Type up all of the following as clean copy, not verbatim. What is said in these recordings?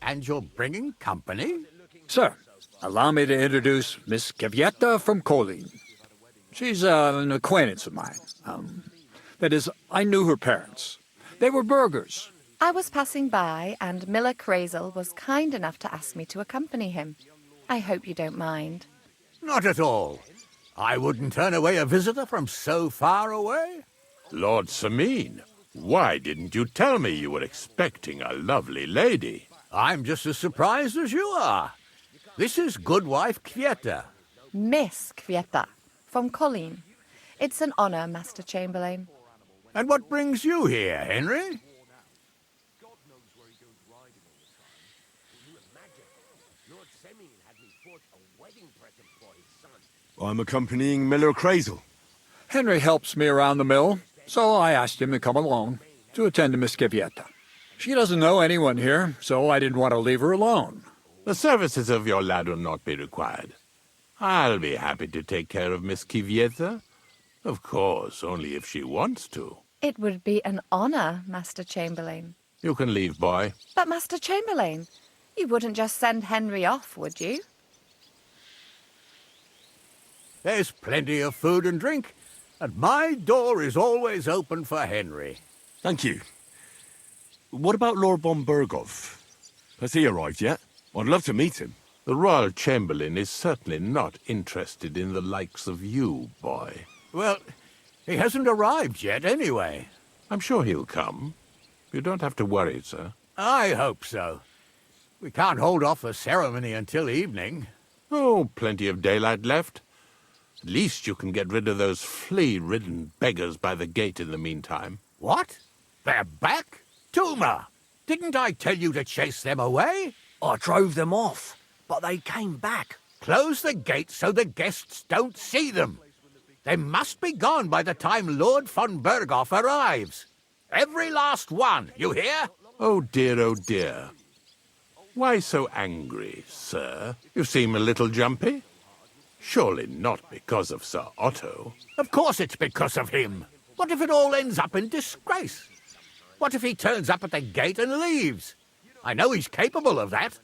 And you're bringing company? Sir, allow me to introduce Miss Kvyetta from Kolin. She's an acquaintance of mine. That is, I knew her parents. They were burghers. I was passing by, and Miller Crazel was kind enough to ask me to accompany him. I hope you don't mind. Not at all. I wouldn't turn away a visitor from so far away. Lord Sameen, why didn't you tell me you were expecting a lovely lady? I'm just as surprised as you are. This is Goodwife Kvyetta. Miss Kvyetta, from Colleen. It's an honor, Master Chamberlain. And what brings you here, Henry? I'm accompanying Miller Crazel. Henry helps me around the mill, so I asked him to come along to attend to Miss Kvyetta. She doesn't know anyone here, so I didn't want to leave her alone. The services of your lad will not be required. I'll be happy to take care of Miss Kvyetta. Of course, only if she wants to. It would be an honor, Master Chamberlain. You can leave, boy. But, Master Chamberlain, you wouldn't just send Henry off, would you? There's plenty of food and drink, and my door is always open for Henry. Thank you. What about Lord von Berghoff? Has he arrived yet? I'd love to meet him. The Royal Chamberlain is certainly not interested in the likes of you, boy. Well, he hasn't arrived yet anyway. I'm sure he'll come. You don't have to worry, sir. I hope so. We can't hold off the ceremony until evening. Oh, plenty of daylight left. At least you can get rid of those flea-ridden beggars by the gate in the meantime. What? They're back? Tuma! Didn't I tell you to chase them away? I drove them off, but they came back. Close the gate so the guests don't see them. They must be gone by the time Lord von Berghoff arrives. Every last one, you hear? Oh dear, oh dear. Why so angry, sir? You seem a little jumpy. Surely not because of Sir Otto. Of course it's because of him. What if it all ends up in disgrace? What if he turns up at the gate and leaves? I know he's capable of that.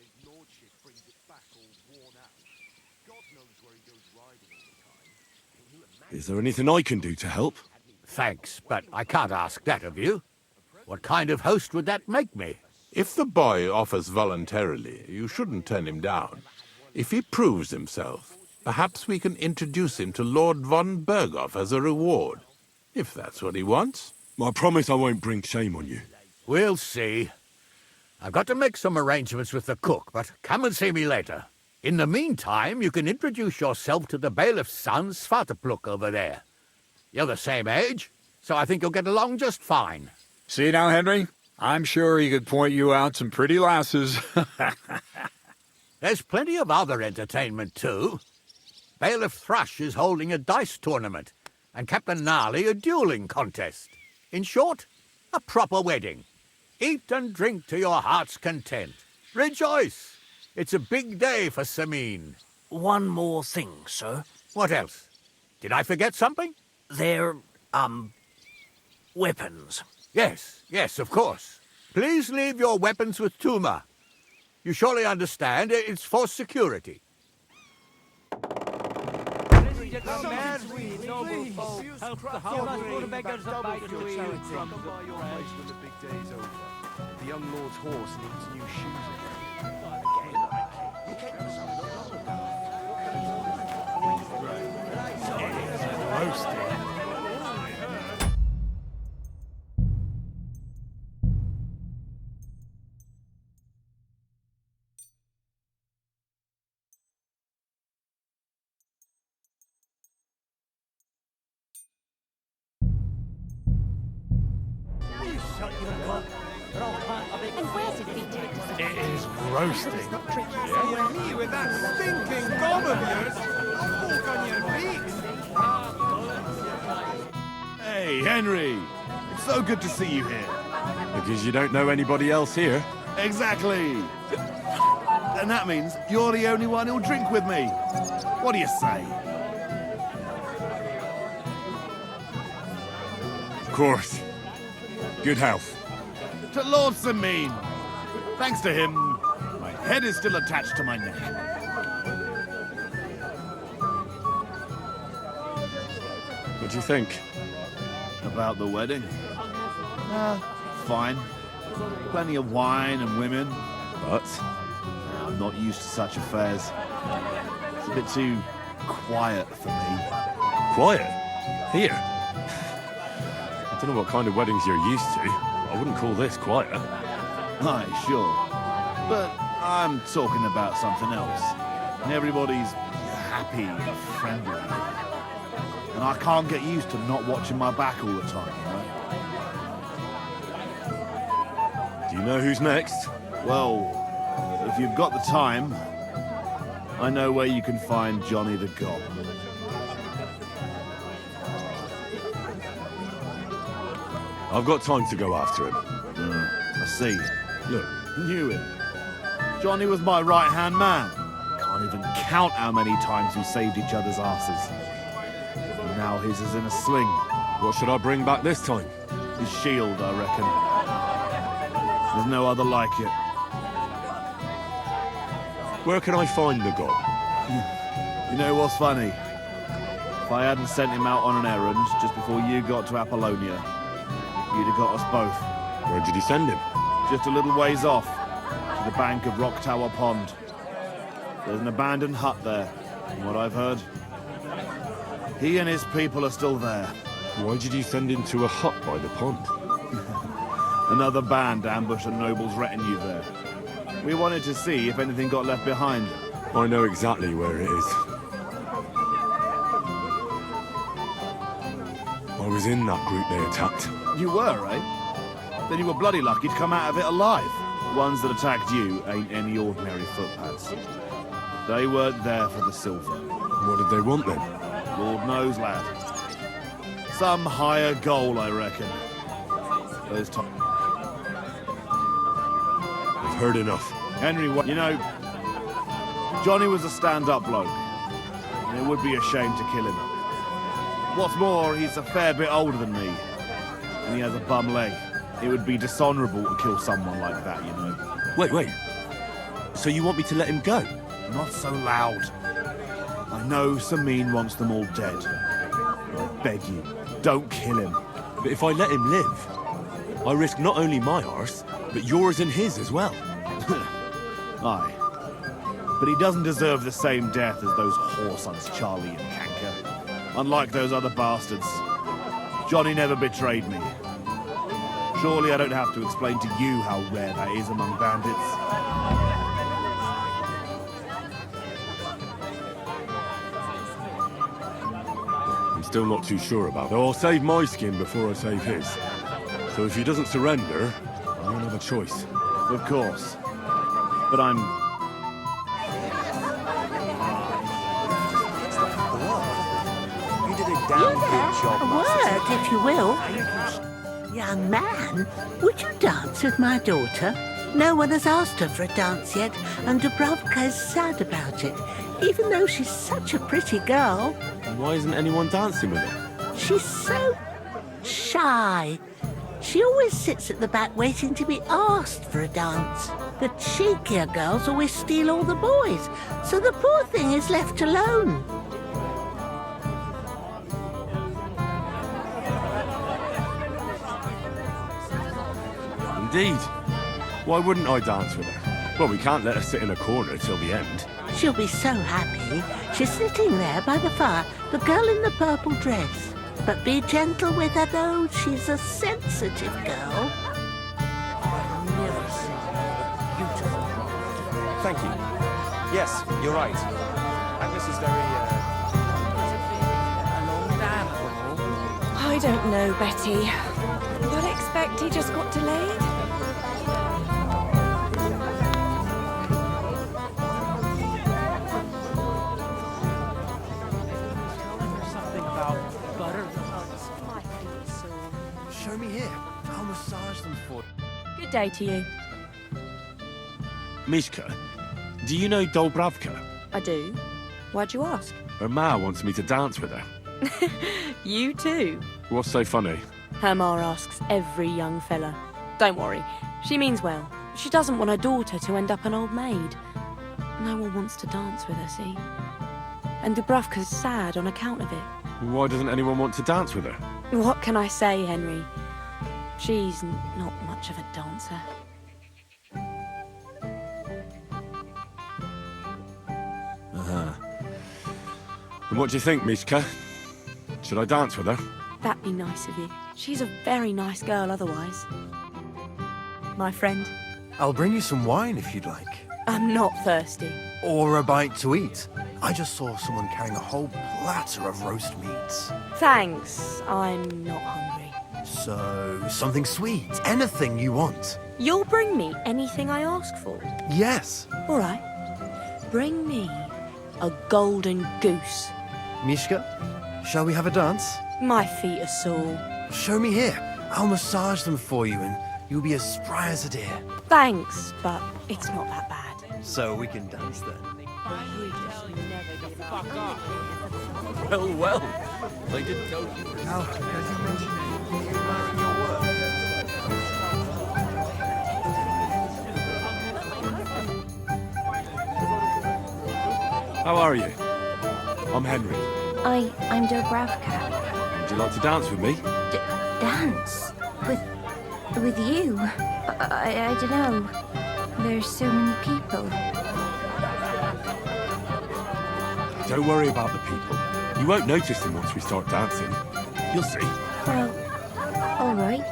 Is there anything I can do to help? Thanks, but I can't ask that of you. What kind of host would that make me? If the boy offers voluntarily, you shouldn't turn him down. If he proves himself, perhaps we can introduce him to Lord von Berghoff as a reward, if that's what he wants. I promise I won't bring shame on you. We'll see. I've got to make some arrangements with the cook, but come and see me later. In the meantime, you can introduce yourself to the bailiff's son, Svartepluk, over there. You're the same age, so I think you'll get along just fine. See now, Henry? I'm sure he could point you out some pretty lasses. There's plenty of other entertainment, too. Bailiff Thrush is holding a dice tournament, and Captain Gnarly a dueling contest. In short, a proper wedding. Eat and drink to your heart's content. Rejoice! It's a big day for Sameen. One more thing, sir. What else? Did I forget something? They're, weapons. Yes, of course. Please leave your weapons with Tuma. You surely understand it's for security. The young lord's horse needs new shoes And where did we take us? It is roasting. Me with that stinking gob of yours! I'll walk on your feet! Hey, Henry! It's so good to see you here. Because you don't know anybody else here. Exactly! And that means you're the only one who'll drink with me. What do you say? Of course. Good health. To Lord Sameen. Thanks to him, Head is still attached to my neck. What do you think? About the wedding? Fine. Plenty of wine and women. But I'm not used to such affairs. It's a bit too quiet for me. quiet. Here. I don't know what kind of weddings you're used to. I wouldn't call this quiet. Aye, sure. But I'm talking about something else. Everybody's happy and friendly. And I can't get used to not watching my back all the time, you know? Do you know who's next? Well, if you've got the time, I know where you can find Johnny the Gob. I've got time to go after him. I see. Look, Knew him. Johnny was my right-hand man. Can't even count how many times we saved each other's asses. And now his is in a sling. what should I bring back this time? His shield, I reckon. There's no other like it. Where can I find the god? You know what's funny? If I hadn't sent him out on an errand just before you got to Apollonia, you'd have got us both. Where did he send him? Just a little ways off, to the bank of Rock Tower Pond. There's an abandoned hut there, from what I've heard. He and his people are still there. Why did you send him to a hut by the pond? Another band ambushed a noble's retinue there. We wanted to see if anything got left behind. I know exactly where it is. I was in that group they attacked. You were, eh? Then you were bloody lucky to come out of it alive. The ones that attacked you ain't any ordinary footpads. They weren't there for the silver. What did they want then? Lord knows, lad. Some higher goal, I reckon. Those times. I've heard enough. Henry, you know, Johnny was a stand-up bloke, and it would be a shame to kill him. What's more, he's a fair bit older than me, and he has a bum leg. It would be dishonourable to kill someone like that, you know. Wait. So you want me to let him go? Not so loud. I know Samin wants them all dead. I beg you, don't kill him. But if I let him live, I risk not only my arse, but yours and his as well. Aye. But he doesn't deserve the same death as those whoresons Charlie and Kanker. Unlike those other bastards, Johnny never betrayed me. Surely I don't have to explain to you how rare that is among bandits. I'm still not too sure about it. I'll save my skin before I save his. So if he doesn't surrender, I won't have a choice. Of course. But I'm... You did a damn good job, A word, if you will. Young man, would you dance with my daughter? No one has asked her for a dance yet, and Dubravka is sad about it, even though she's such a pretty girl. Why isn't anyone dancing with her? She's so shy. She always sits at the back waiting to be asked for a dance. The cheekier girls always steal all the boys, so the poor thing is left alone. Indeed. Why wouldn't I dance with her? Well, we can't let her sit in a corner till the end. She'll be so happy. She's sitting there by the fire, the girl in the purple dress. But be gentle with her, though. She's a sensitive girl. Thank you. Yes, you're right. And this is very, I don't know, Betty. You'd expect he just got delayed. something about butter. Show me here. I'll massage them for you. Good day to you. Mishka, do you know Dubravka? I do. Why'd you ask? Her ma wants me to dance with her. You too. What's so funny? Her ma asks every young fella. Don't worry. She means well. She doesn't want her daughter to end up an old maid. No one wants to dance with her, see? And Dubravka's sad on account of it. Why doesn't anyone want to dance with her? What can I say, Henry? She's not much of a dancer. And what do you think, Mishka? Should I dance with her? That'd be nice of you. She's a very nice girl otherwise. My friend. I'll bring you some wine if you'd like. I'm not thirsty. Or a bite to eat. I just saw someone carrying a whole platter of roast meats. Thanks, I'm not hungry. So, something sweet. Anything you want. You'll bring me anything I ask for? Yes. All right. Bring me a golden goose. Mishka, shall we have a dance? My feet are sore. Show me here. I'll massage them for you and you'll be as spry as a deer. Thanks, but it's not that bad. So we can dance then. Well, well. I didn't know you were... Now, as you mentioned it, you learn your How are you? I'm Henry. I'm Dubravka. Would you like to dance with me? Dance? With you? I don't know. There's so many people. Don't worry about the people. You won't notice them once we start dancing. You'll see. Well, all right.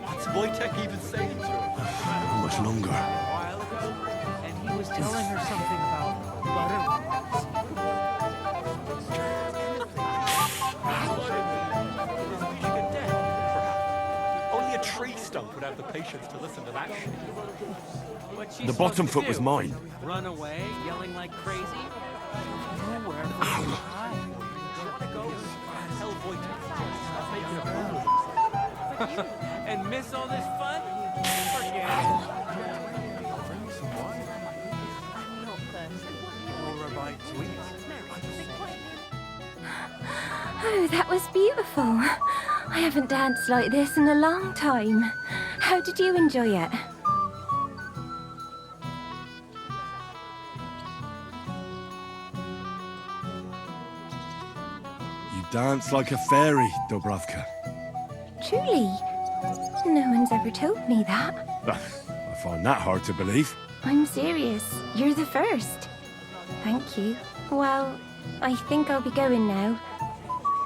What's Wojtek even saying to her? How much longer? And he was telling her something about butterflies. Only a tree stump would have the patience to listen to that shit. The bottom foot was mine. Run away, yelling like crazy? Nowhere. Tell Wojtek. Stop making a fool of And miss all this fun? Forget it. Oh, that was beautiful. I haven't danced like this in a long time. How did you enjoy it? You dance like a fairy, Dubravka. Truly? No one's ever told me that. I find that hard to believe. I'm serious. You're the first. Thank you. Well, I think I'll be going now.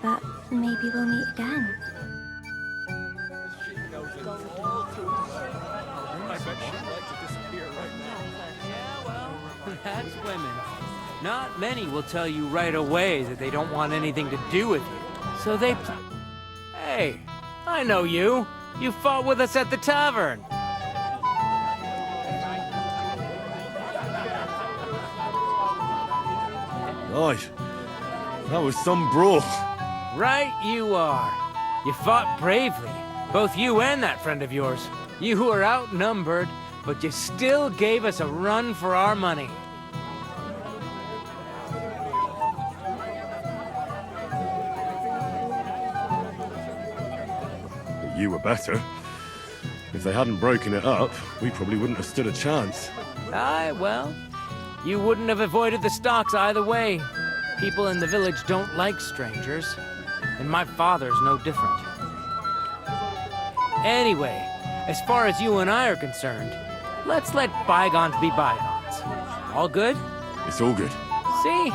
But maybe we'll meet again. I bet she'd like to disappear right now. Yeah, well, that's women. Not many will tell you right away that they don't want anything to do with you. So they... Hey, I know you. You fought with us at the tavern. Right. That was some brawl. Right you are. You fought bravely. Both you and that friend of yours. You were outnumbered, but you still gave us a run for our money. But you were better. If they hadn't broken it up, we probably wouldn't have stood a chance. Aye, well, you wouldn't have avoided the stocks either way. People in the village don't like strangers, and my father's no different. Anyway, as far as you and I are concerned, let's let bygones be bygones. All good? It's all good. See?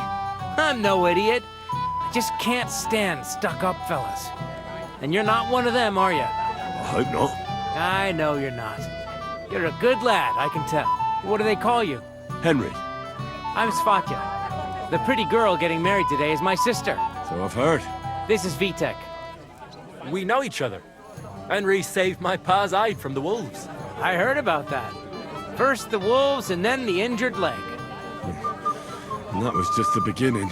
I'm no idiot. I just can't stand stuck-up fellas. And you're not one of them, are you? I hope not. I know you're not. You're a good lad, I can tell. What do they call you? Henry. I'm Svatya. The pretty girl getting married today is my sister. So I've heard. This is Vitek. We know each other. Henry saved my pa's eye from the wolves. I heard about that. First the wolves and then the injured leg. And that was just the beginning.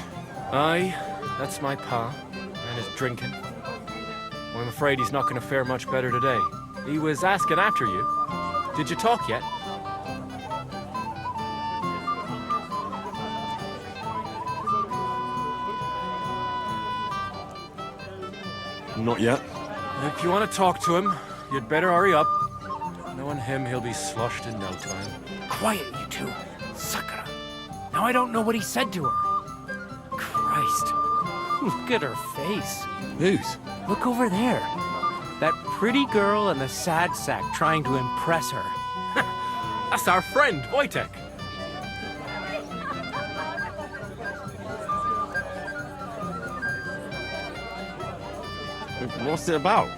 Aye, that's my pa, and his drinking. Well, I'm afraid he's not going to fare much better today. He was asking after you. Did you talk yet? Not yet. If you want to talk to him, you'd better hurry up. Knowing him, he'll be sloshed in no time. Quiet, you two. Sucker. Now I don't know what he said to her. Christ. Look at her face. Whose? Look over there. That pretty girl and the sad sack trying to impress her. That's our friend, Wojtek. What's it about?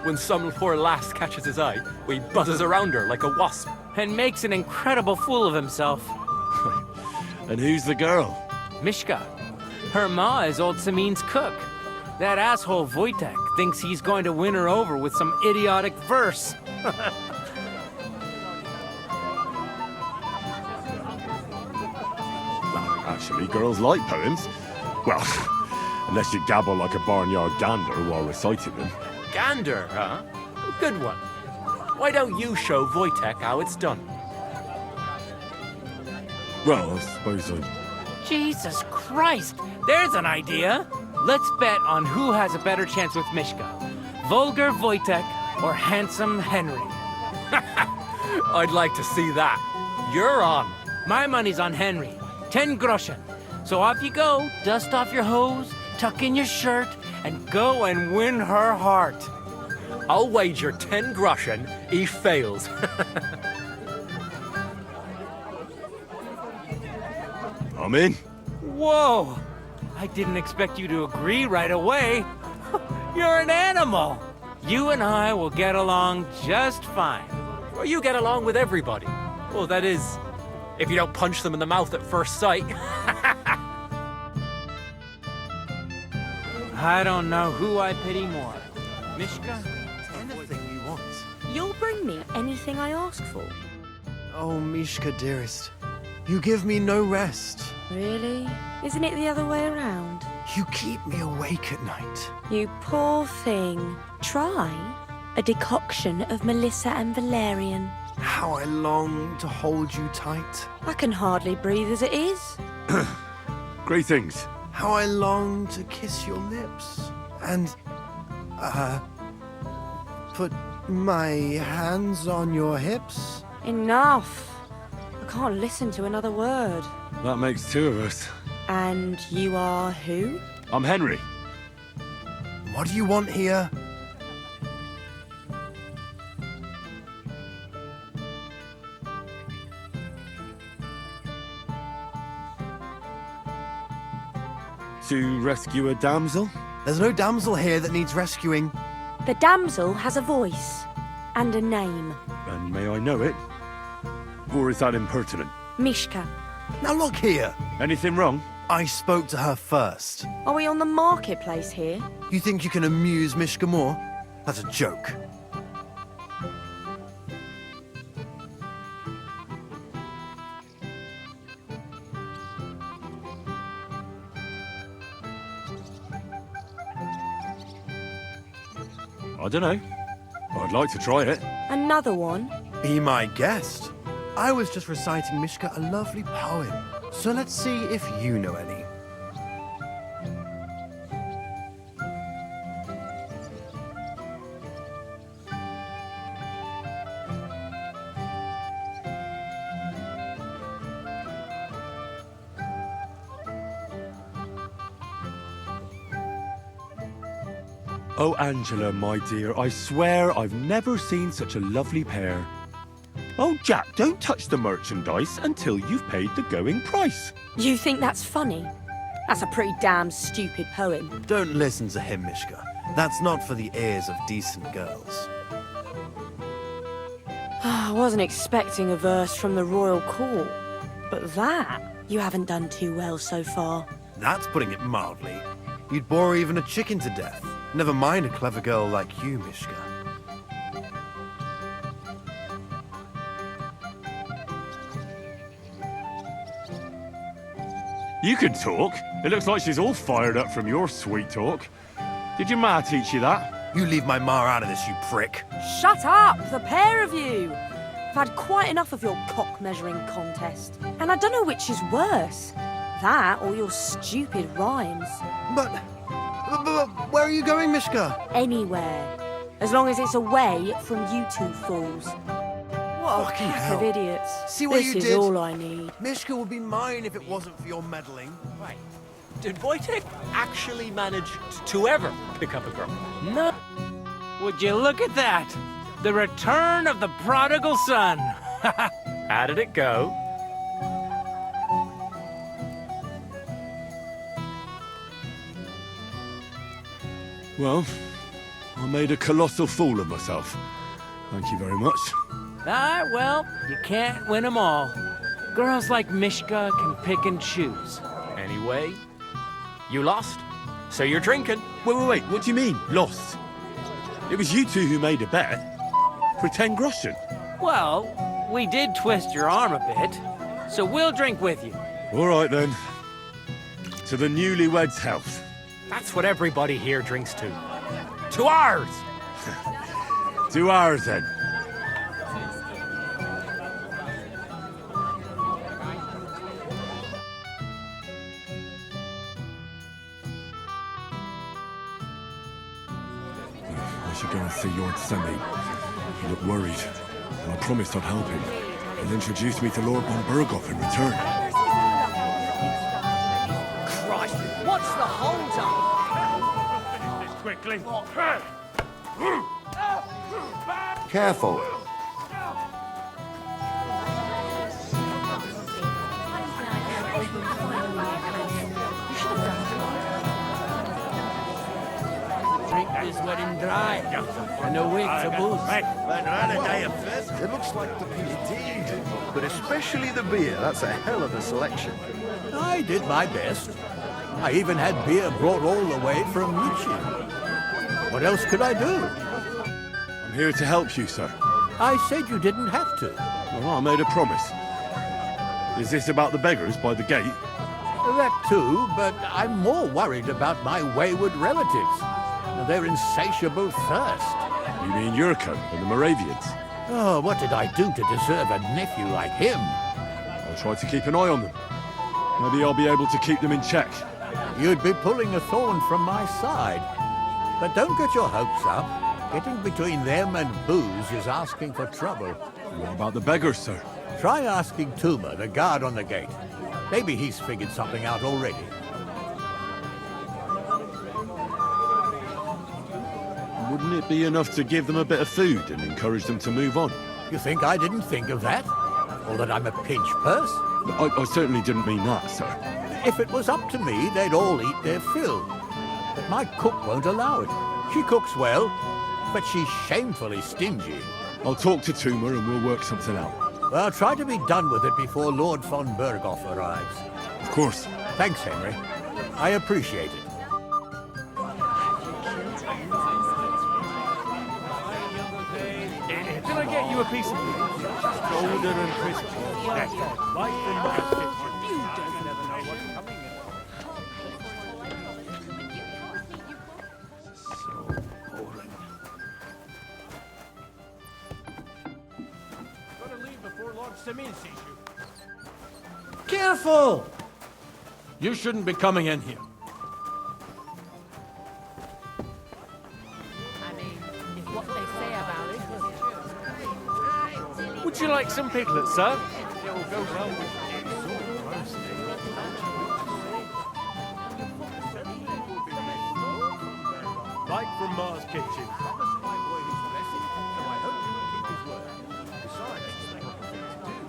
When some poor lass catches his eye, he buzzes around her like a wasp. And makes an incredible fool of himself. And who's the girl? Mishka. Her ma is old Samin's cook. That asshole Wojtek thinks he's going to win her over with some idiotic verse. Actually, girls like poems. Well, unless you gabble like a barnyard gander while reciting them. Gander, huh? Good one. Why don't you show Wojtek how it's done? Well, I suppose I... Jesus Christ! There's an idea! Let's bet on who has a better chance with Mishka. Vulgar Wojtek or handsome Henry. I'd like to see that. You're on. My money's on Henry. 10 groschen. So off you go, dust off your hose, tuck in your shirt, and go and win her heart. I'll wager 10 groschen he fails. I'm in. Whoa! I didn't expect you to agree right away. You're an animal. You and I will get along just fine. Well, you get along with everybody. Well, that is, if you don't punch them in the mouth at first sight. I don't know who I pity more. Mishka? Anything you want. You'll bring me anything I ask for. Oh, Mishka, dearest. You give me no rest. Really? Isn't it the other way around? You keep me awake at night. You poor thing. Try a decoction of Melissa and Valerian. How I long to hold you tight. I can hardly breathe as it is. Greetings. How I long to kiss your lips. And, put my hands on your hips. Enough. I can't listen to another word. That makes two of us. And you are who? I'm Henry. What do you want here? To rescue a damsel? There's no damsel here that needs rescuing. The damsel has a voice and a name. And may I know it? Or is that impertinent? Mishka. Now look here. Anything wrong? I spoke to her first. Are we on the marketplace here? You think you can amuse Mishka more? That's a joke. I don't know. I'd like to try it. Another one? Be my guest. I was just reciting Mishka a lovely poem. So let's see if you know any. Oh, Angela, my dear, I swear I've never seen such a lovely pair. Oh, Jack, don't touch the merchandise until you've paid the going price. You think that's funny? That's a pretty damn stupid poem. Don't listen to him, Mishka. That's not for the ears of decent girls. I wasn't expecting a verse from the royal court, but that you haven't done too well so far. That's putting it mildly. You'd bore even a chicken to death. Never mind a clever girl like you, Mishka. You can talk. It looks like she's all fired up from your sweet talk. Did your ma teach you that? You leave my ma out of this, you prick. Shut up, the pair of you! I've had quite enough of your cock-measuring contest. And I don't know which is worse. That or your stupid rhymes. But Where are you going, Mishka? Anywhere. As long as it's away from you two fools. What a Fucking pack hell. of idiots. See what this you is did? all I need. Mishka would be mine if it wasn't for your meddling. Right. Did Wojtek actually manage to ever pick up a girl? No. Would you look at that? The return of the prodigal son. How did it go? Well, I made a colossal fool of myself. Thank you very much. Ah, well, you can't win them all. Girls like Mishka can pick and choose. Anyway, you lost. So you're drinking. Wait, what do you mean, lost? It was you two who made a bet. For 10 groschen. Well, we did twist your arm a bit, so we'll drink with you. All right, then. To the newlyweds' health. That's what everybody here drinks to. To ours! To ours, then. I should go and see Lord Semi. He looked worried, and I promised I'd help him. He'll introduce me to Lord von Berghoff in return. Christ, what's the hold-up? Quickly. Careful. Drink this wedding dry, and a week to booze. It looks like the indeed, but especially the beer. That's a hell of a selection. I did my best. I even had beer brought all the way from München. What else could I do? I'm here to help you, sir. I said you didn't have to. Well, I made a promise. Is this about the beggars by the gate? That too, but I'm more worried about my wayward relatives. Their insatiable thirst. You mean Yurko and the Moravians? Oh, what did I do to deserve a nephew like him? I'll try to keep an eye on them. Maybe I'll be able to keep them in check. You'd be pulling a thorn from my side. But don't get your hopes up. Getting between them and booze is asking for trouble. What about the beggars, sir? Try asking Tuma, the guard on the gate. Maybe he's figured something out already. Wouldn't it be enough to give them a bit of food and encourage them to move on? You think I didn't think of that? Or that I'm a pinch purse? I certainly didn't mean that, sir. If it was up to me, they'd all eat their fill. But my cook won't allow it. She cooks well, but she's shamefully stingy. I'll talk to Tuma and we'll work something out. Well, try to be done with it before Lord von Berghoff arrives. Of course. Thanks, Henry. I appreciate it. Can I get you a piece of meat? Golden and crispy. Right from my kitchen. You don't never know what's coming in. Gotta leave before Lord Semin sees you. Careful! You shouldn't be coming in here. Would you like some piglets, sir? Right from Mars Kitchen.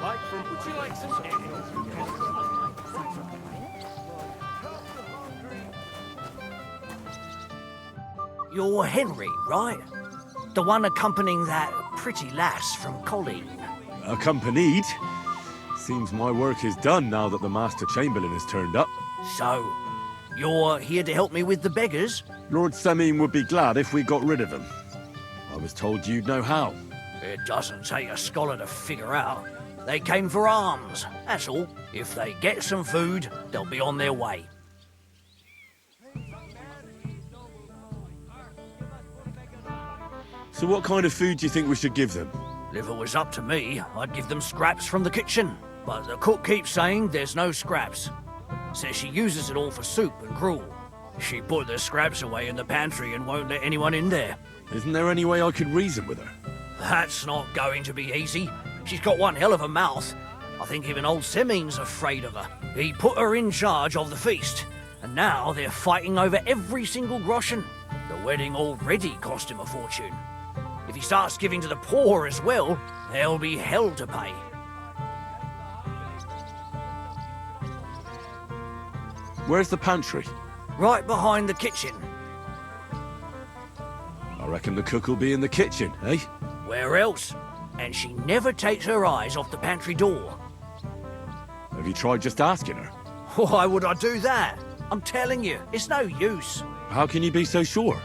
Right from... Would you like some You're Henry, right? The one accompanying that pretty lass from Colleen. Accompanied? Seems my work is done now that the Master Chamberlain has turned up. So, you're here to help me with the beggars? Lord Semin would be glad if we got rid of them. I was told you'd know how. It doesn't take a scholar to figure out. They came for alms, that's all. If they get some food, they'll be on their way. So what kind of food do you think we should give them? If it was up to me, I'd give them scraps from the kitchen. But the cook keeps saying there's no scraps. Says she uses it all for soup and gruel. She put the scraps away in the pantry and won't let anyone in there. Isn't there any way I could reason with her? That's not going to be easy. She's got one hell of a mouth. I think even old Simming's afraid of her. He put her in charge of the feast, and now they're fighting over every single groschen. The wedding already cost him a fortune. If he starts giving to the poor as well, there'll be hell to pay. Where's the pantry? Right behind the kitchen. I reckon the cook will be in the kitchen, eh? Where else? And she never takes her eyes off the pantry door. Have you tried just asking her? Why would I do that? I'm telling you, it's no use. How can you be so sure?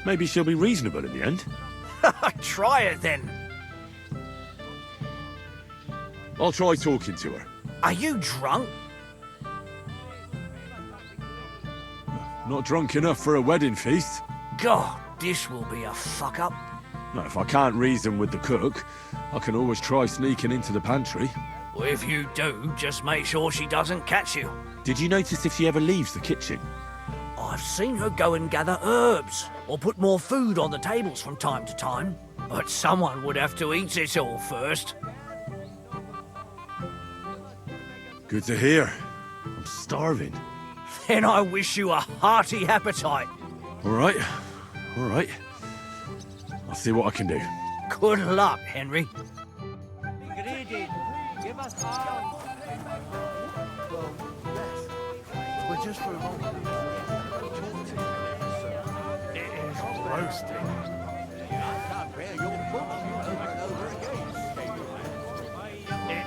Maybe she'll be reasonable in the end. Try it then. I'll try talking to her. Are you drunk? Not drunk enough for a wedding feast. God, this will be a fuck-up. No, if I can't reason with the cook, I can always try sneaking into the pantry. Well, if you do, just make sure she doesn't catch you. Did you notice if she ever leaves the kitchen? I've seen her go and gather herbs, or put more food on the tables from time to time. But someone would have to eat it all first. Good to hear. I'm starving. Then I wish you a hearty appetite. All right. I'll see what I can do. Good luck, Henry. Greedy. Give us half. But just for a moment. It is roasting.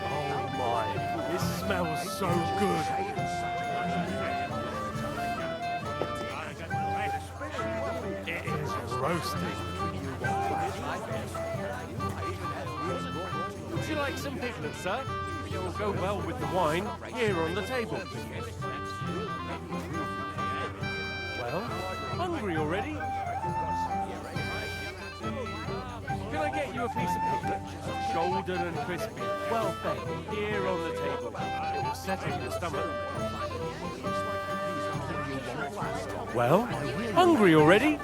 Oh my, this smells so good. It is roasting. Would you like some piglet, sir? It will go well with the wine here on the table. Well, hungry already? Can I get you a piece of piglet? Golden and crispy, well fed, here on the table. It will settle your stomach. Well, hungry already?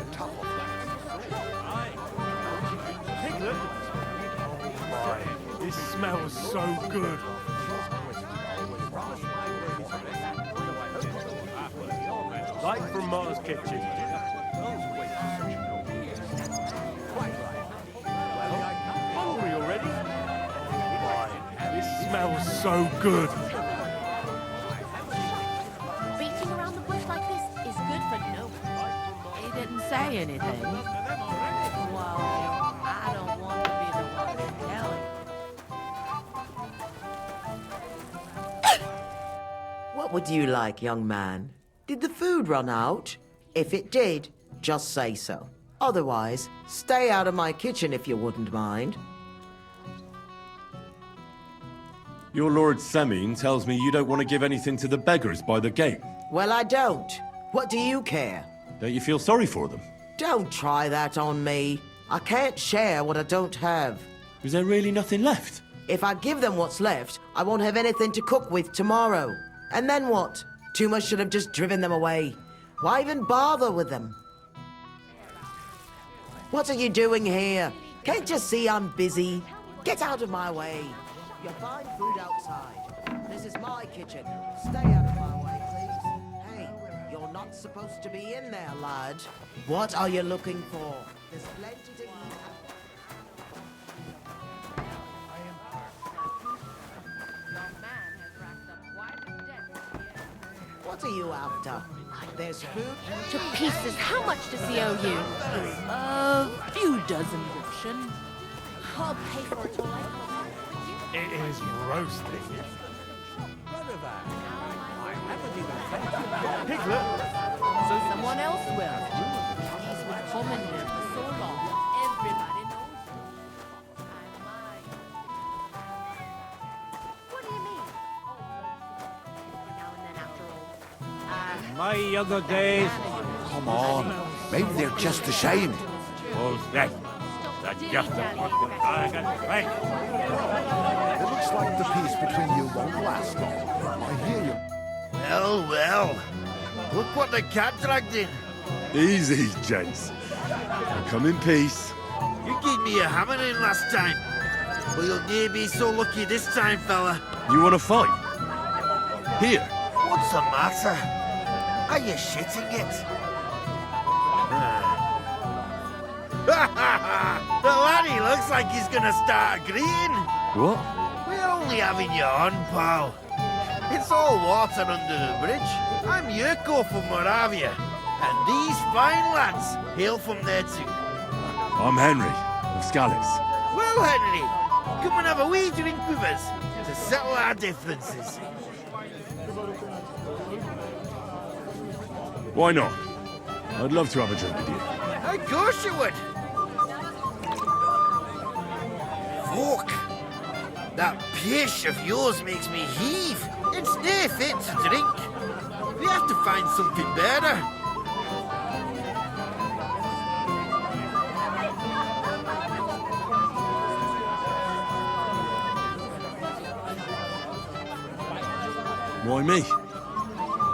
Piglet? Oh my, this smells so good. Like from Ma's kitchen. Hungry already? Why, this smells so good. Beating around the bush like this is good for no one. He didn't say anything. Well, I don't want to be the one to tell him. What would you like, young man? Did the food run out? If it did, just say so. Otherwise, stay out of my kitchen if you wouldn't mind. Your Lord Semine tells me you don't want to give anything to the beggars by the gate. Well, I don't. What do you care? Don't you feel sorry for them? Don't try that on me. I can't share what I don't have. Is there really nothing left? If I give them what's left, I won't have anything to cook with tomorrow. And then what? Tuma should have just driven them away. Why even bother with them? What are you doing here? Can't you see I'm busy? Get out of my way. You'll find food outside. This is my kitchen. Stay out of my way, please. Hey, you're not supposed to be in there, lad. What are you looking for? There's plenty to eat. What are you after? There's food to pieces. How much does he owe you? A few dozen groschen. I'll pay for it all. It is roasting. Piglet? So someone else will. He's been coming here for so long. Everybody knows him. What do you mean? Now and then, after all. My younger days. Come on. Maybe they're just ashamed. Oh, that. That's just what I got right. It looks like the peace between you won't last long. I hear you. Well, Look what the cat dragged in. Easy, gents. I'll come in peace. You gave me a hammering last time. But you'll near be so lucky this time, fella. You want to fight? Here. What's the matter? Are you shitting it? The laddie looks like he's gonna start agreeing. What? We're only having you on, pal. It's all water under the bridge. I'm Yurko from Moravia, and these fine lads hail from there too. I'm Henry, of Scalix. Well, Henry, come and have a wee drink with us to settle our differences. Why not? I'd love to have a drink with you. Of course you would. Fuck. That pish of yours makes me heave. It's no fit to drink. We have to find something better. Why me?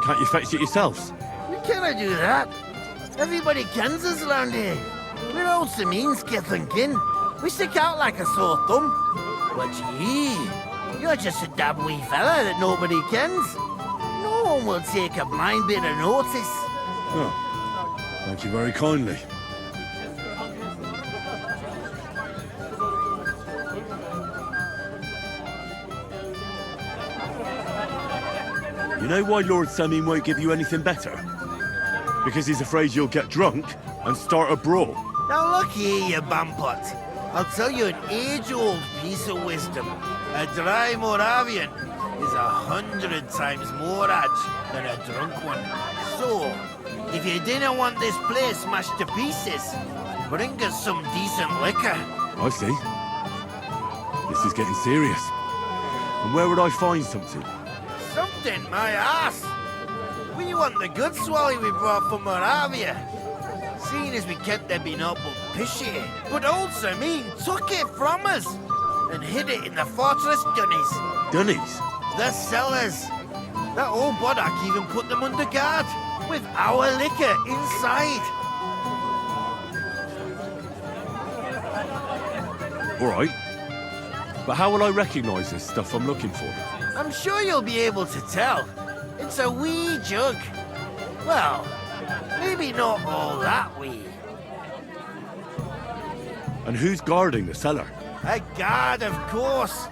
Can't you fetch it yourselves? We cannot do that. Everybody kens us around here. We're old Seminski thinking. We stick out like a sore thumb. But you're just a dab wee fella that nobody kens. No one will take a blind bit of notice. Oh, thank you very kindly. You know why Lord Semin won't give you anything better? Because he's afraid you'll get drunk and start a brawl. Now look here, you bampot. I'll tell you an age-old piece of wisdom. A dry Moravian is 100 times more edge than a drunk one. So, if you didn't want this place smashed to pieces, bring us some decent liquor. I see. This is getting serious. And where would I find something? Something, my ass. We want the good swally we brought from Moravia. Seeing as we kept there being up pishy. But old Semin took it from us and hid it in the fortress dunnies. Dunnies? The cellars. That old Boddock even put them under guard with our liquor inside. All right. But how will I recognize this stuff I'm looking for? I'm sure you'll be able to tell. It's a wee jug. Well, maybe not all that wee. And who's guarding the cellar? A guard, of course.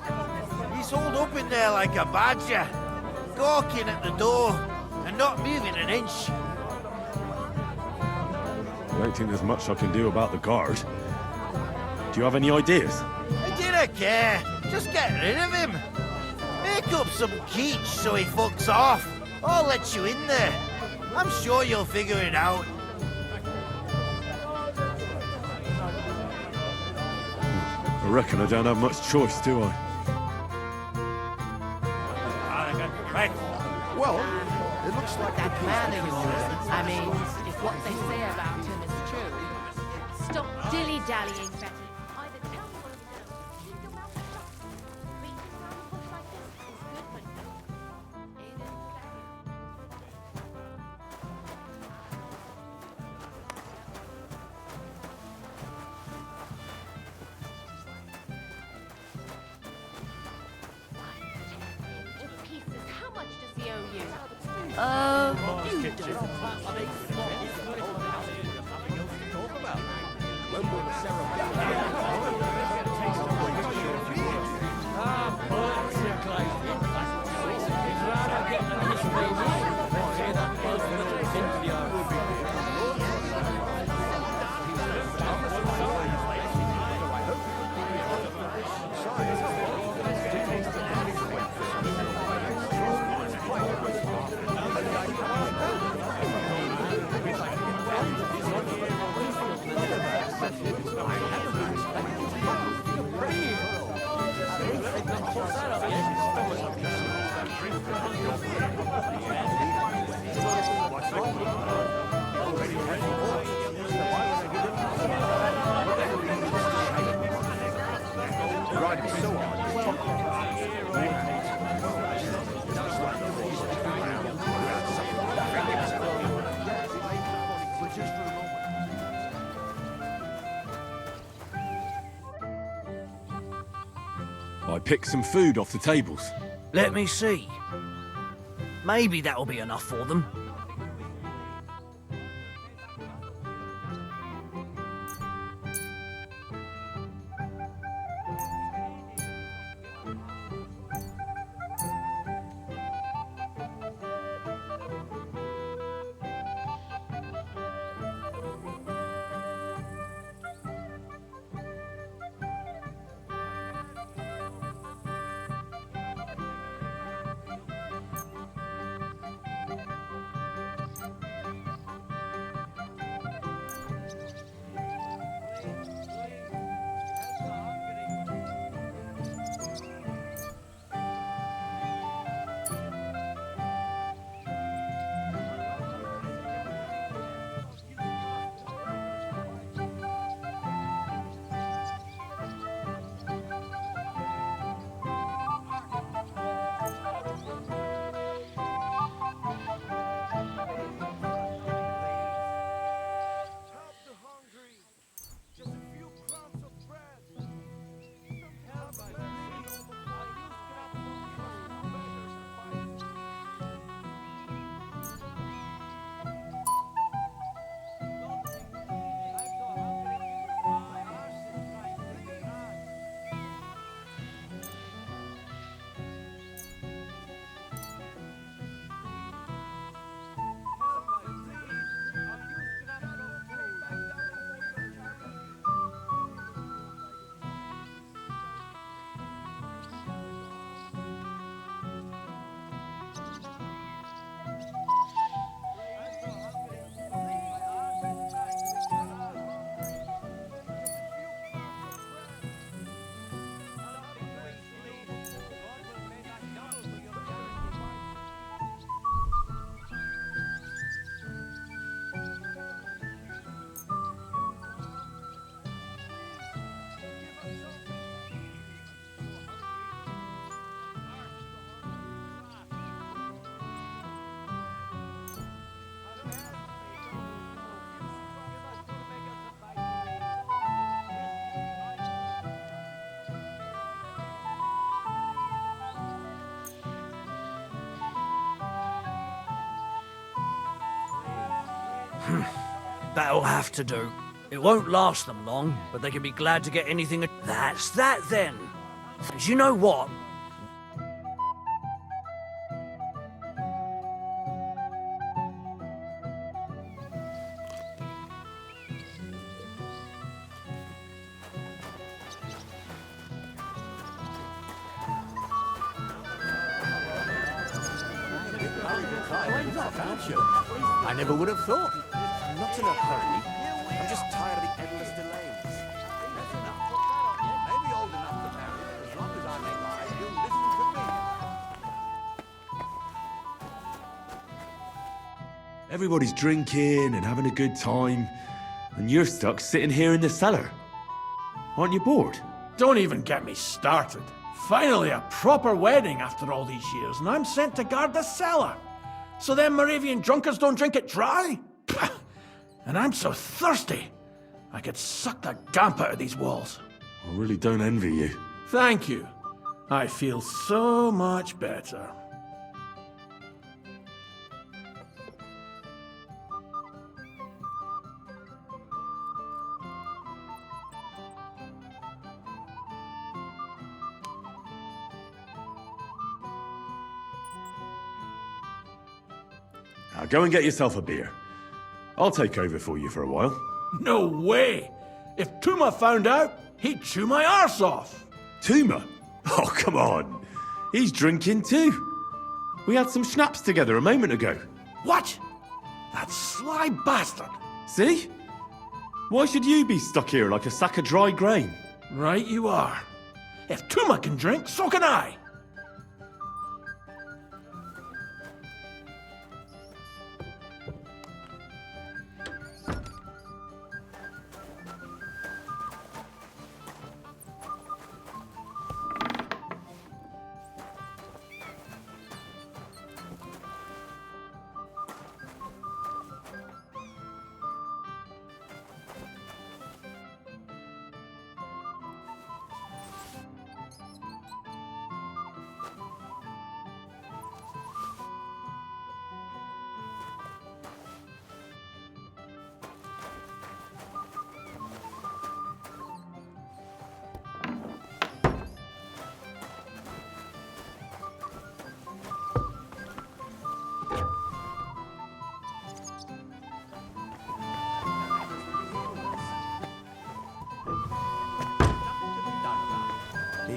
He's holed up in there like a badger, gawking at the door and not moving an inch. I don't think there's much I can do about the guard. Do you have any ideas? I didn't care. Just get rid of him. Make up some keech so he fucks off. I'll let you in there. I'm sure you'll figure it out. I reckon I don't have much choice, do I? Well, it looks like That man of yours, I mean, if what they say about him is true. Stop dilly-dallying, Betty. How much does he owe you? You don't. pick some food off the tables. Let me see. Maybe that'll be enough for them. That'll have to do. It won't last them long, but they can be glad to get anything. That's that then. And you know what? I never would have thought. I'm not in a hurry. I'm just tired of the endless delays. That's enough. Maybe old enough to marry, but as long as I'm alive, you'll listen to me. Everybody's drinking and having a good time, and you're stuck sitting here in the cellar. Aren't you bored? Don't even get me started. Finally, a proper wedding after all these years, and I'm sent to guard the cellar. So them Moravian drunkards don't drink it dry? Pah! And I'm so thirsty, I could suck the damp out of these walls. I really don't envy you. Thank you. I feel so much better. Now go and get yourself a beer. I'll take over for you for a while. No way! If Tuma found out, he'd chew my arse off. Tuma? Oh, come on. He's drinking too. We had some schnapps together a moment ago. What? That sly bastard. See? Why should you be stuck here like a sack of dry grain? Right you are. If Tuma can drink, so can I.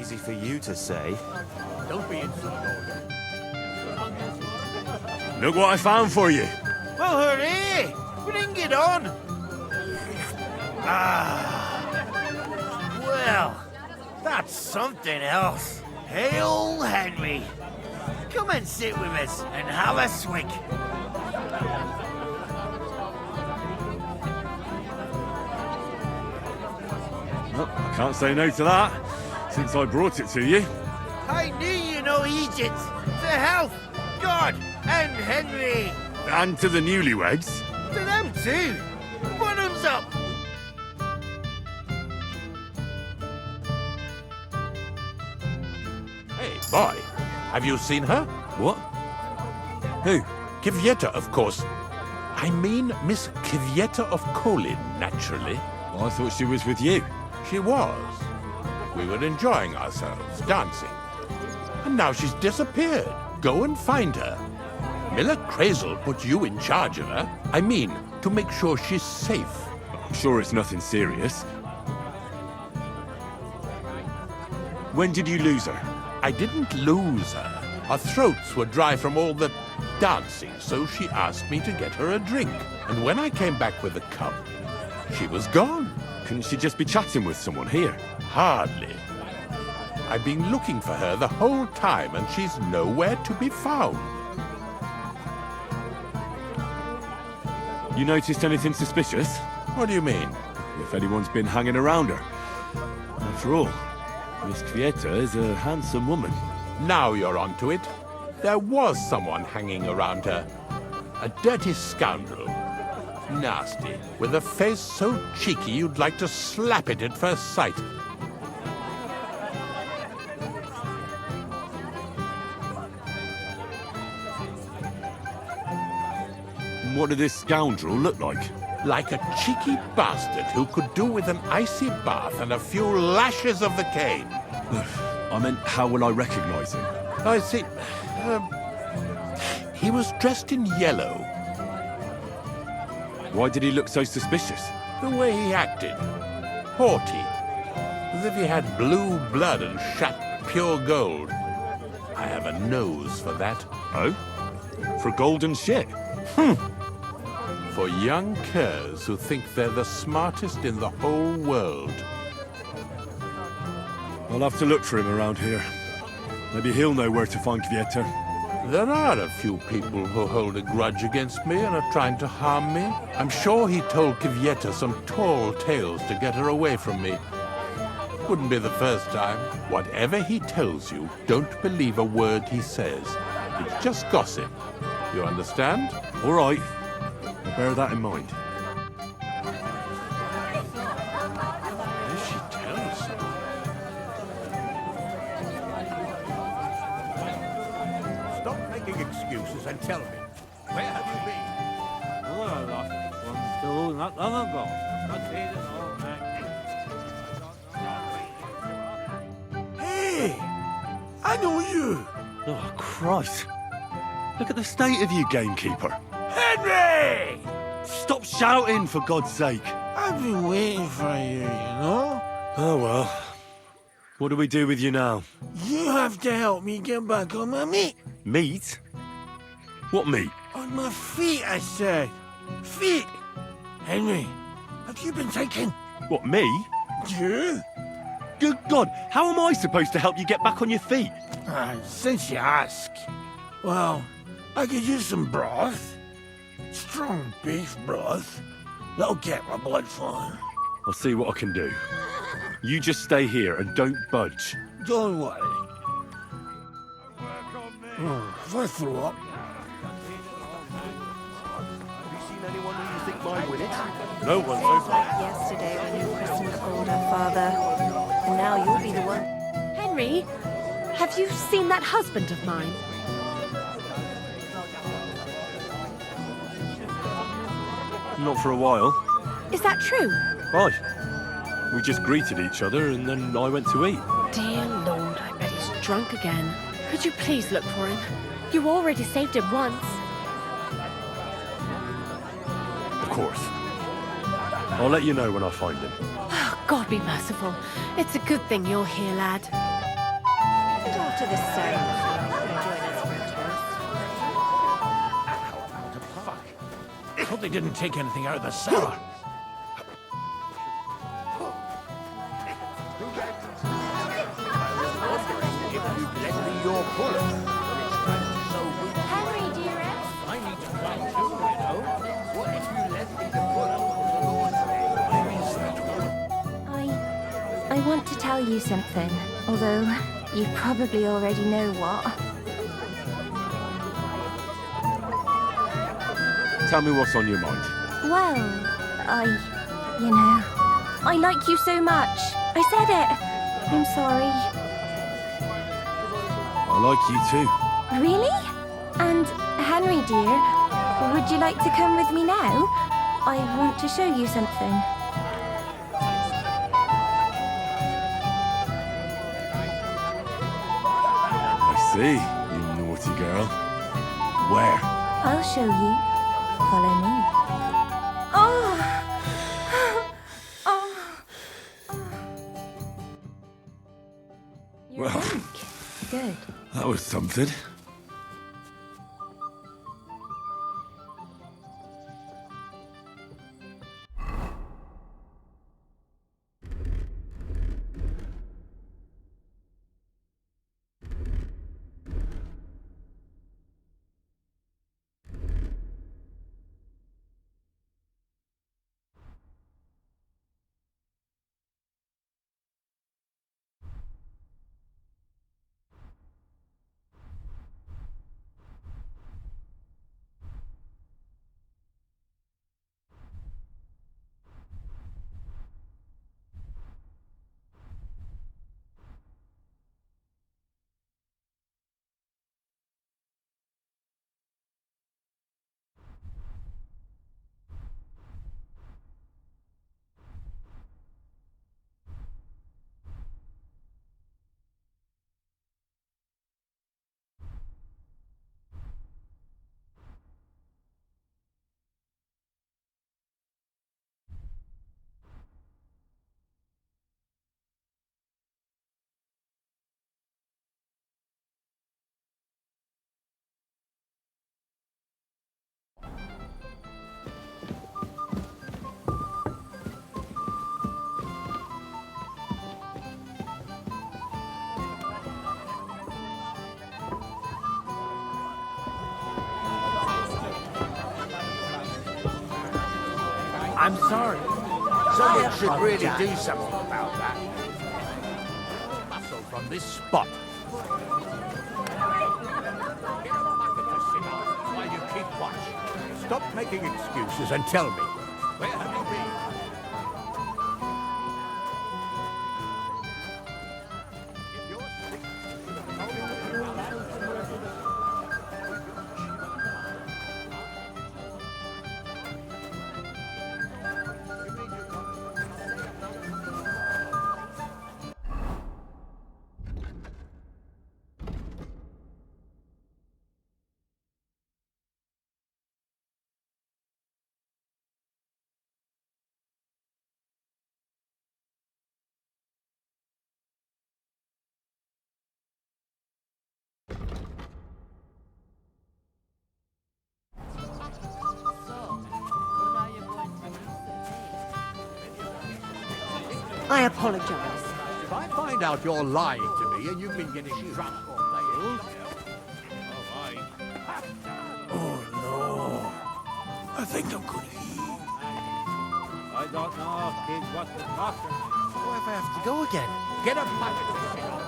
Easy for you to say. Don't be insubordinate. Look what I found for you. Well, hooray! Bring it on! Well, that's something else. Hail Henry! Come and sit with us and have a swig. Well, I can't say no to that, since I brought it to you. I knew you know Egypt. To health, God, and Henry. And to the newlyweds. To them too. Bottoms up. Hey, boy, have you seen her? What? Who? Kvyetta, of course. I mean Miss Kvyetta of Kolin, naturally. Well, I thought she was with you. She was. We were enjoying ourselves, dancing. And now she's disappeared. Go and find her. Miller Crazel put you in charge of her. I mean, to make sure she's safe. I'm sure it's nothing serious. When did you lose her? I didn't lose her. Her throats were dry from all the dancing, so she asked me to get her a drink. And when I came back with a cup, she was gone. Couldn't she just be chatting with someone here? Hardly. I've been looking for her the whole time, and she's nowhere to be found. You noticed anything suspicious? What do you mean? If anyone's been hanging around her. After all, Miss Kvyetta is a handsome woman. Now you're onto it. There was someone hanging around her. A dirty scoundrel. Nasty, with a face so cheeky you'd like to slap it at first sight. What did this scoundrel look like? Like a cheeky bastard who could do with an icy bath and a few lashes of the cane. I meant, how will I recognize him? I see. He was dressed in yellow. Why did he look so suspicious? The way he acted. Haughty. As if he had blue blood and shat pure gold. I have a nose for that. Oh? For golden shit? For young curs who think they're the smartest in the whole world. I'll have to look for him around here. Maybe he'll know where to find Kvyetta. There are a few people who hold a grudge against me and are trying to harm me. I'm sure he told Kvyetta some tall tales to get her away from me. Wouldn't be the first time. Whatever he tells you, don't believe a word he says. It's just gossip. You understand? All right. I'll bear that in mind. What she tells you? Stop making excuses and tell me. Where have you been? Oh, I lost one too, not long ago. Hey! I know you! Oh, Christ. Look at the state of you, gamekeeper. Henry! Stop shouting, for God's sake. I've been waiting for you, you know? Oh, well. What do we do with you now? You have to help me get back on my meat. Meat? What meat? On my feet, I said. Feet! Henry, have you been taken? What, me? You? Good God, how am I supposed to help you get back on your feet? Since you ask. Well, I could use some broth. Strong beef broth. That'll get my blood flowing. I'll see what I can do. You just stay here and don't budge. Don't worry. If I throw up... Have you seen anyone who you think might win it? No one so far. Yesterday when you christened the older father, and now you'll be the one. Henry, have you seen that husband of mine? Not for a while. Is that true? Right. We just greeted each other and then I went to eat. Dear Lord, I bet he's drunk again. Could you please look for him? You already saved him once. Of course. I'll let you know when I find him. Oh, God be merciful. It's a good thing you're here, lad. And after this ceremony, come join us for a toast. I hope they didn't take anything out of the cellar. Henry, dearest. I need to come too, you know. What if you let me the I want to tell you something, although you probably already know what. Tell me what's on your mind. Well, I like you so much. I said it. I'm sorry. I like you too. Really? And Henry, dear, would you like to come with me now? I want to show you something. I see, you naughty girl. Where? I'll show you. Follow me. Oh! Oh! You're Well, awake. Good. that was something. I'm sorry. Someone should really do something about that. Muscle from this spot. Get a bucket to sit on while you keep watch. Stop making excuses and tell me. Where have you been? I apologize. If I find out you're lying to me and you've been getting drunk or playing... Oh, no. I think I'm going to eat. I don't know, kid, what the doctor... What if I have to go again? Get a bucket to sit on.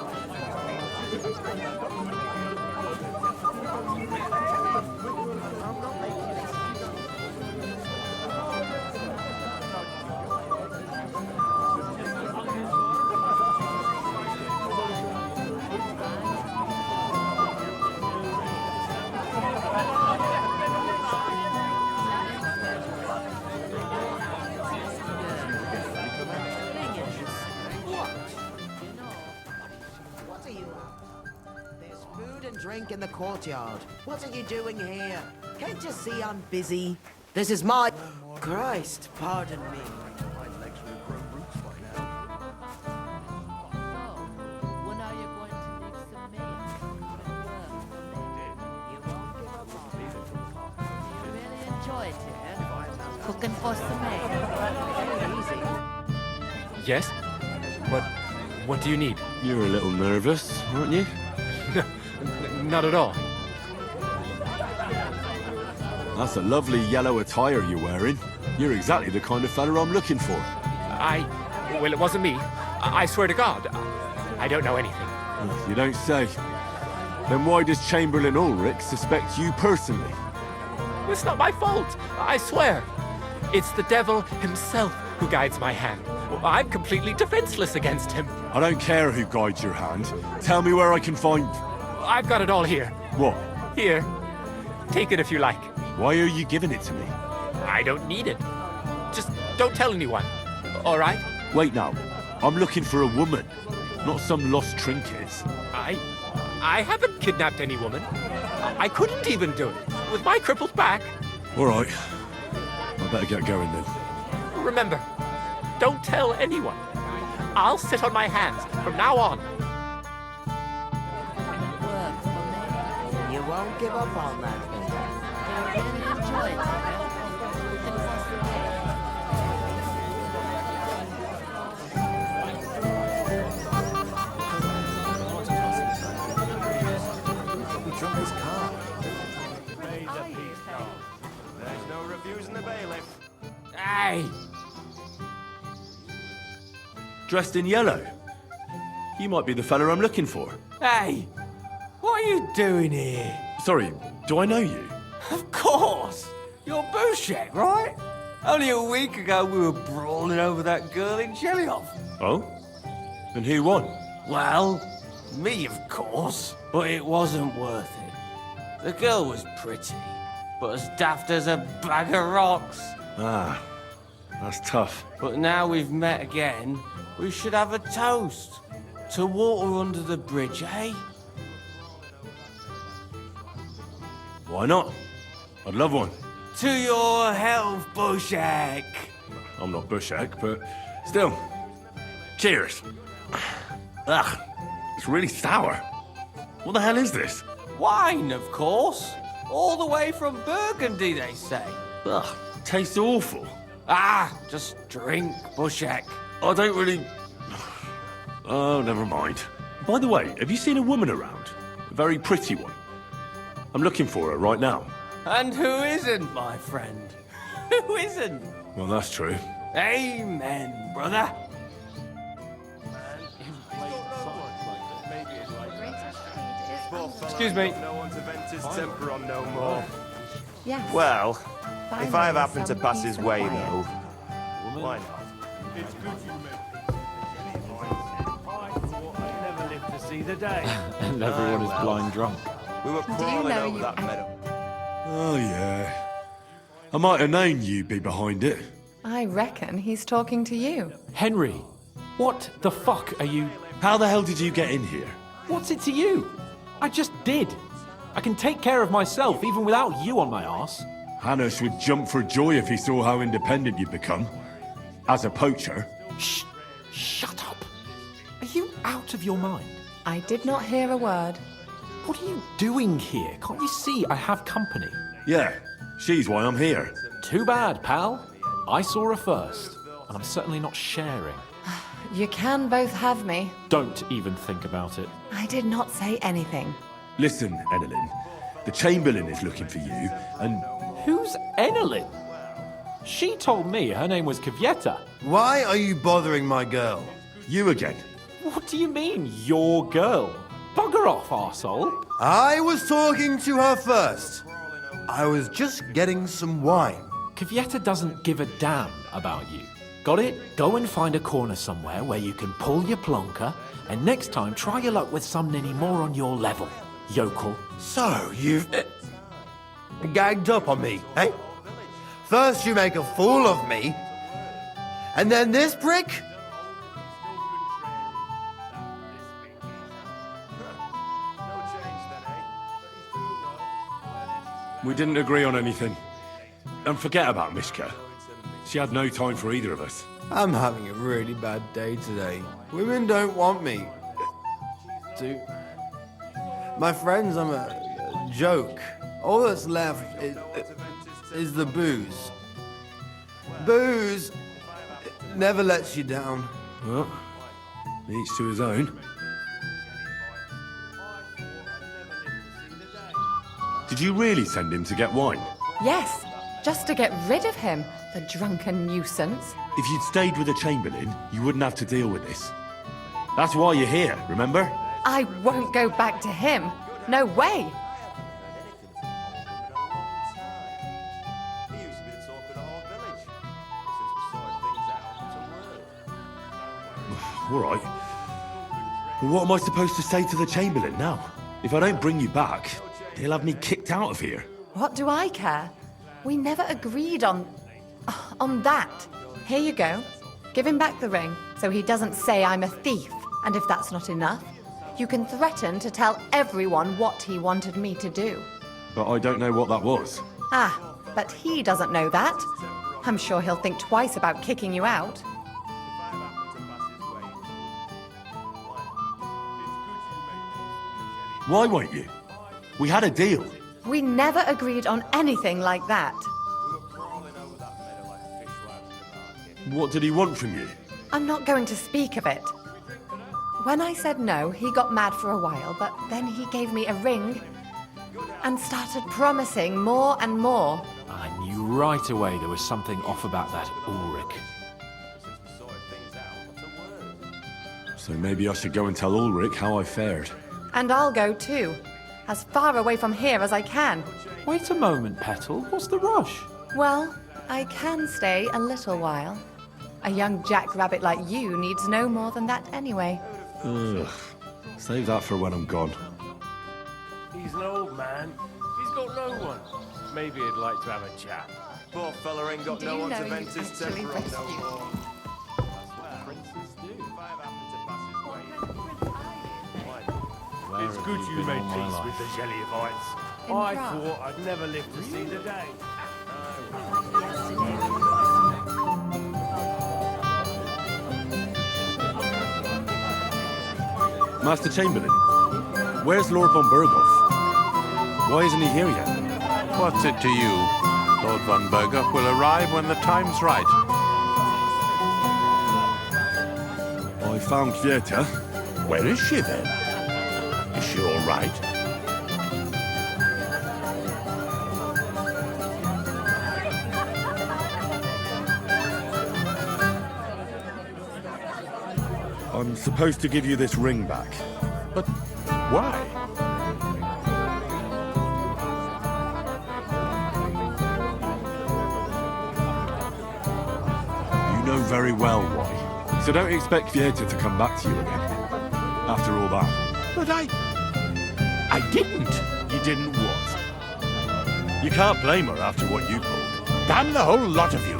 What are you up? There's food and drink in the courtyard. What are you doing here? Can't you see I'm busy? This is my... Christ, pardon me. My legs will grow roots by now. When are you going to make some enjoy it here? Cooking for some eggs. Yes? What do you need? You're a little nervous, aren't you? Not at all. That's a lovely yellow attire you're wearing. You're exactly the kind of fella I'm looking for. Well, it wasn't me. I swear to God, I don't know anything. You don't say. Then why does Chamberlain Ulrich suspect you personally? It's not my fault, I swear. It's the devil himself who guides my hand. I'm completely defenseless against him. I don't care who guides your hand. Tell me where I can find... I've got it all here. What? Here. Take it if you like. Why are you giving it to me? I don't need it. Just don't tell anyone. All right? Wait now. I'm looking for a woman, not some lost trinkets. I haven't kidnapped any woman. I couldn't even do it with my crippled back. All right. I better get going then. Remember, don't tell anyone. I'll sit on my hands from now on. You won't give up on that, Enjoy it here. Cooking for some eggs. We drunk his car. There's no refusing the bailiff. Hey! Dressed in yellow. You might be the fella I'm looking for. Hey! What are you doing here? Sorry, do I know you? Of course! You're Bushek, right? Only a week ago we were brawling over that girl in Jelly-Off. Oh? And who won? Well, me, of course. But it wasn't worth it. The girl was pretty, but as daft as a bag of rocks. Ah, that's tough. But now we've met again, we should have a toast. To water under the bridge, eh? Why not? I'd love one. To your health, Bushek. I'm not Bushek, but still. Cheers. Ugh, it's really sour. What the hell is this? Wine, of course. All the way from Burgundy, they say. Ugh, tastes awful. Ah, just drink, Bushek. I don't really... Oh, never mind. By the way, have you seen a woman around? A very pretty one. I'm looking for her right now. And who isn't, my friend? Who isn't? Well, that's true. Amen, brother. Excuse me. No one to vent his temper on no more. Yes. Well, if Finally, I have happened to some pass peace his and way, quiet. though, why not? It's good you Never lived to see the day. And everyone is blind drunk. We were Do you crawling know over you that meadow. Oh, yeah. I might have known you'd be behind it. I reckon he's talking to you. Henry, what the fuck are you... How the hell did you get in here? What's it to you? I just did. I can take care of myself even without you on my arse. Hannes would jump for joy if he saw how independent you'd become. As a poacher. Shh! Shut up! Are you out of your mind? I did not hear a word. What are you doing here? Can't you see I have company? Yeah, she's why I'm here. Too bad, pal. I saw her first, and I'm certainly not sharing. You can both have me. Don't even think about it. I did not say anything. Listen, Enelin, the Chamberlain is looking for you, and... Who's Enelin? She told me her name was Kvyetta. Why are you bothering my girl? You again. What do you mean, your girl? Bugger off, arsehole. I was talking to her first. I was just getting some wine. Kvyetta doesn't give a damn about you. Got it? Go and find a corner somewhere where you can pull your plonker, and next time try your luck with somebody more on your level, yokel. So, you've... gagged up on me, eh? First you make a fool of me, and then this prick? We didn't agree on anything. And forget about Mishka. She had no time for either of us. I'm having a really bad day today. Women don't want me. To my friends, I'm a joke. All that's left is... is the booze. Booze never lets you down. Well, each to his own. Did you really send him to get wine? Yes, just to get rid of him, the drunken nuisance. If you'd stayed with the Chamberlain, you wouldn't have to deal with this. That's why you're here, remember? I won't go back to him. No way. All right. Well, what am I supposed to say to the Chamberlain now? If I don't bring you back, he'll have me kicked out of here. What do I care? We never agreed on that. Here you go. Give him back the ring so he doesn't say I'm a thief. And if that's not enough, you can threaten to tell everyone what he wanted me to do. But I don't know what that was. Ah, but he doesn't know that. I'm sure he'll think twice about kicking you out. Why won't you? We had a deal. We never agreed on anything like that. What did he want from you? I'm not going to speak of it. When I said no, he got mad for a while, but then he gave me a ring and started promising more and more. I knew right away there was something off about that Ulrich. So maybe I should go and tell Ulrich how I fared. And I'll go too, as far away from here as I can. Wait a moment, Petal. What's the rush? Well, I can stay a little while. A young jackrabbit like you needs no more than that anyway. Ugh. Save that for when I'm gone. He's an old man. He's got no one. Maybe he'd like to have a chat. Poor fella ain't got Do no you one know to you vent his actually temper on no rescued more. It's good you made peace with the Jellyvites. I thought I'd never live to see the day. Master Chamberlain, where's Lord von Berghoff? Why isn't he here yet? What's it to you? Lord von Berghoff will arrive when the time's right. I found Kvieta. Where is she then? Is she all right? I'm supposed to give you this ring back. But why? You know very well why. So don't expect Kvieta to come back to you again. After all that. But I didn't. You didn't what? You can't blame her after what you pulled. Damn the whole lot of you.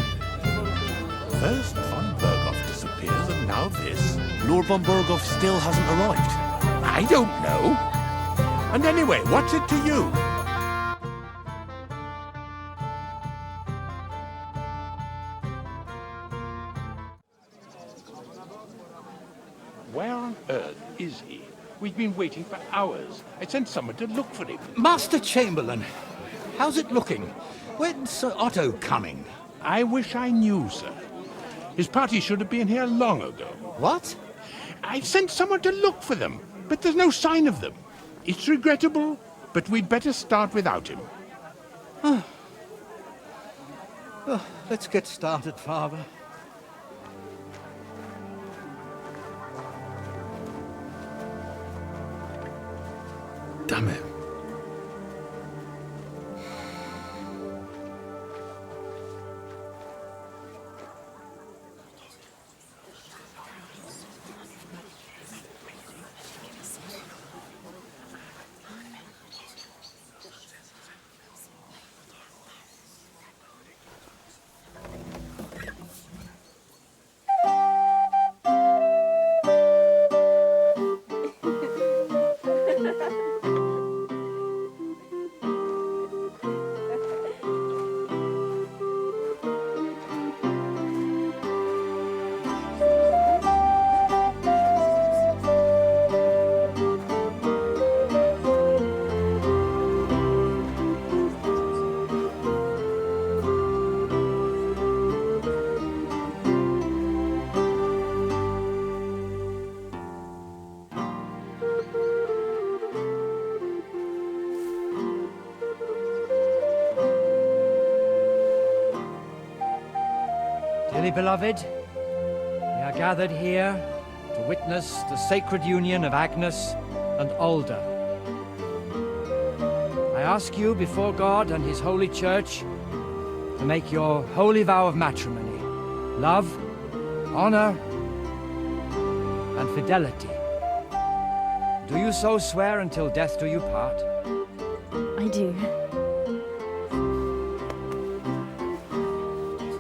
First von Berghoff disappears and now this. Lord von Berghoff still hasn't arrived. I don't know. And anyway, what's it to you? Where on earth is he? We've been waiting for hours. I sent someone to look for him. Master Chamberlain, how's it looking? When's Sir Otto coming? I wish I knew, sir. His party should have been here long ago. What? I sent someone to look for them, but there's no sign of them. It's regrettable, but we'd better start without him. Oh, let's get started, Father. Damn it. Dearly beloved, we are gathered here to witness the sacred union of Agnes and Alda. I ask you before God and His holy church to make your holy vow of matrimony, love, honor, and fidelity. Do you so swear until death do you part? I do.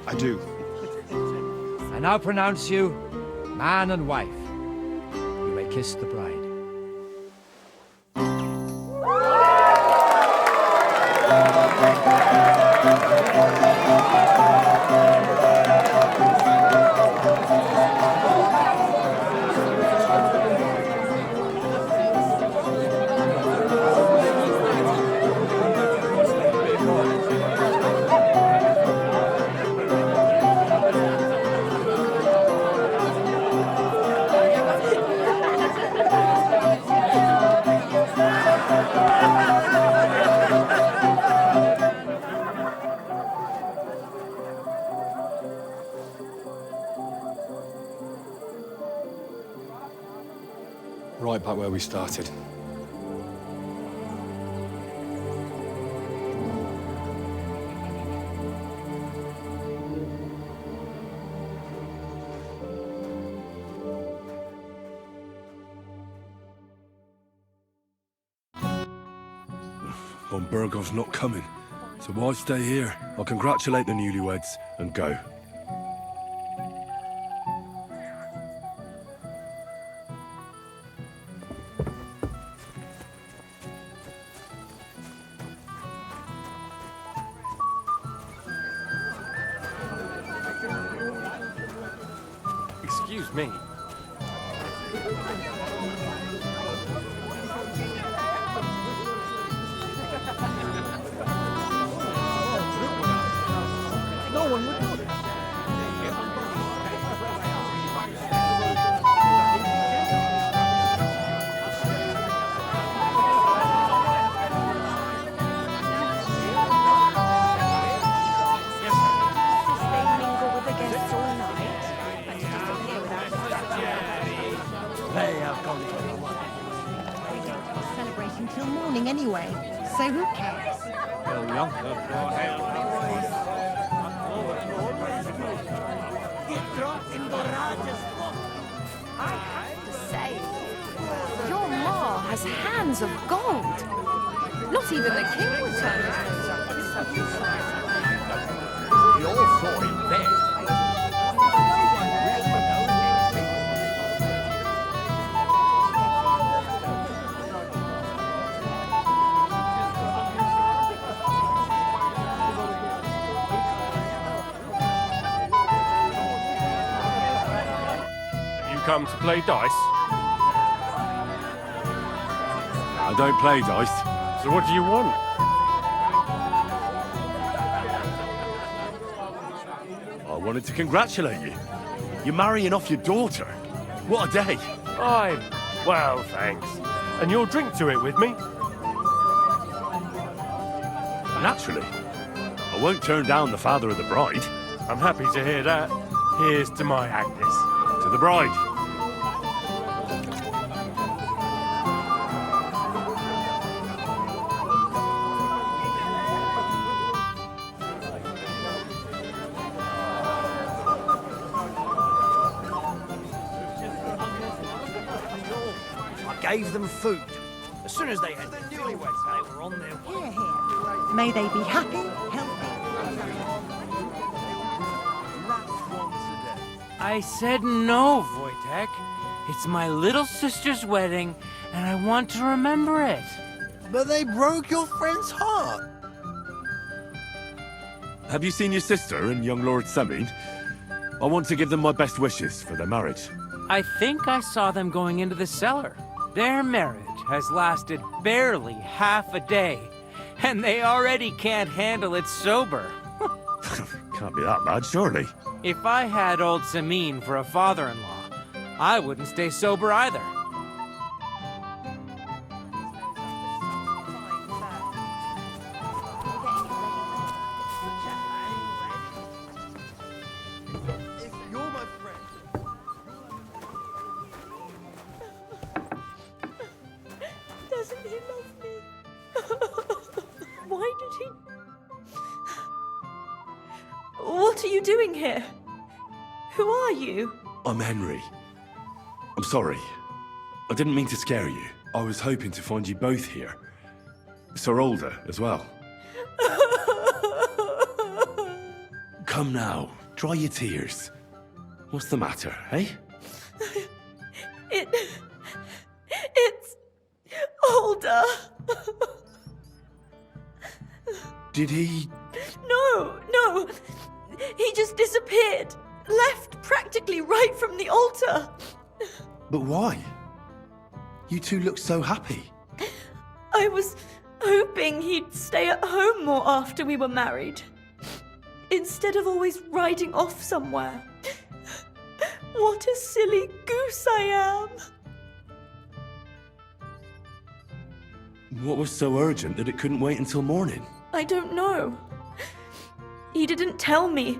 I do. I now pronounce you man and wife. You may kiss the bride. Right back where we started. Von Bergov's not coming, so why stay here? I'll congratulate the newlyweds and go. Excuse me. No one would notice. Celebrating till morning anyway, so who cares? I have to say, your ma has hands of gold. Not even the king would turn his nose up at such a sight. We all saw him then. Come to play dice? I don't play dice. So what do you want? I wanted to congratulate you. You're marrying off your daughter. What a day. Well, thanks. And you'll drink to it with me? Naturally. I won't turn down the father of the bride. I'm happy to hear that. Here's to my Agnes. To the bride. Gave them food. As soon as they had their newlyweds, they were on their way. Here, here. May they be happy, healthy. I said no, Wojtek. It's my little sister's wedding, and I want to remember it. But they broke your friend's heart. Have you seen your sister and young Lord Semin? I want to give them my best wishes for their marriage. I think I saw them going into the cellar. Their marriage has lasted barely half a day, and they already can't handle it sober. Can't be that bad, surely. If I had old Samin for a father-in-law, I wouldn't stay sober either. What are you doing here? Who are you? I'm Henry. I'm sorry. I didn't mean to scare you. I was hoping to find you both here. Sir Alder as well. Come now, dry your tears. What's the matter, eh? It's Alder. Did he... No. He just disappeared. Left practically right from the altar. But why? You two look so happy. I was hoping he'd stay at home more after we were married. Instead of always riding off somewhere. What a silly goose I am. What was so urgent that it couldn't wait until morning? I don't know. He didn't tell me,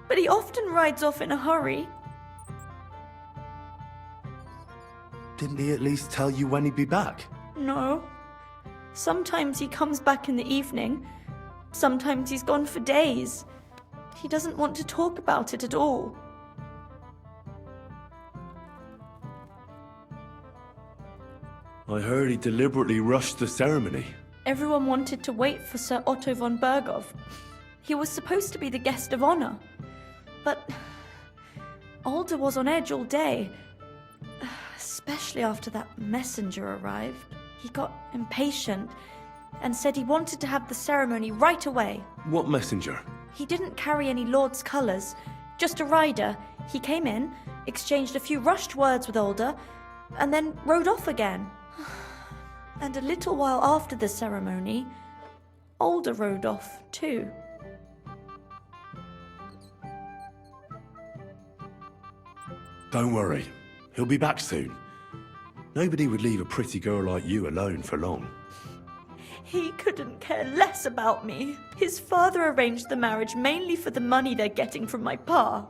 but he often rides off in a hurry. Didn't he at least tell you when he'd be back? No. Sometimes he comes back in the evening. Sometimes he's gone for days. He doesn't want to talk about it at all. I heard he deliberately rushed the ceremony. Everyone wanted to wait for Sir Otto von Berghoff. He was supposed to be the guest of honor. But Alder was on edge all day. Especially after that messenger arrived. He got impatient and said he wanted to have the ceremony right away. What messenger? He didn't carry any lord's colours, just a rider. He came in, exchanged a few rushed words with Alder, and then rode off again. And a little while after the ceremony, Alder rode off too. Don't worry, he'll be back soon. Nobody would leave a pretty girl like you alone for long. He couldn't care less about me. His father arranged the marriage mainly for the money they're getting from my pa.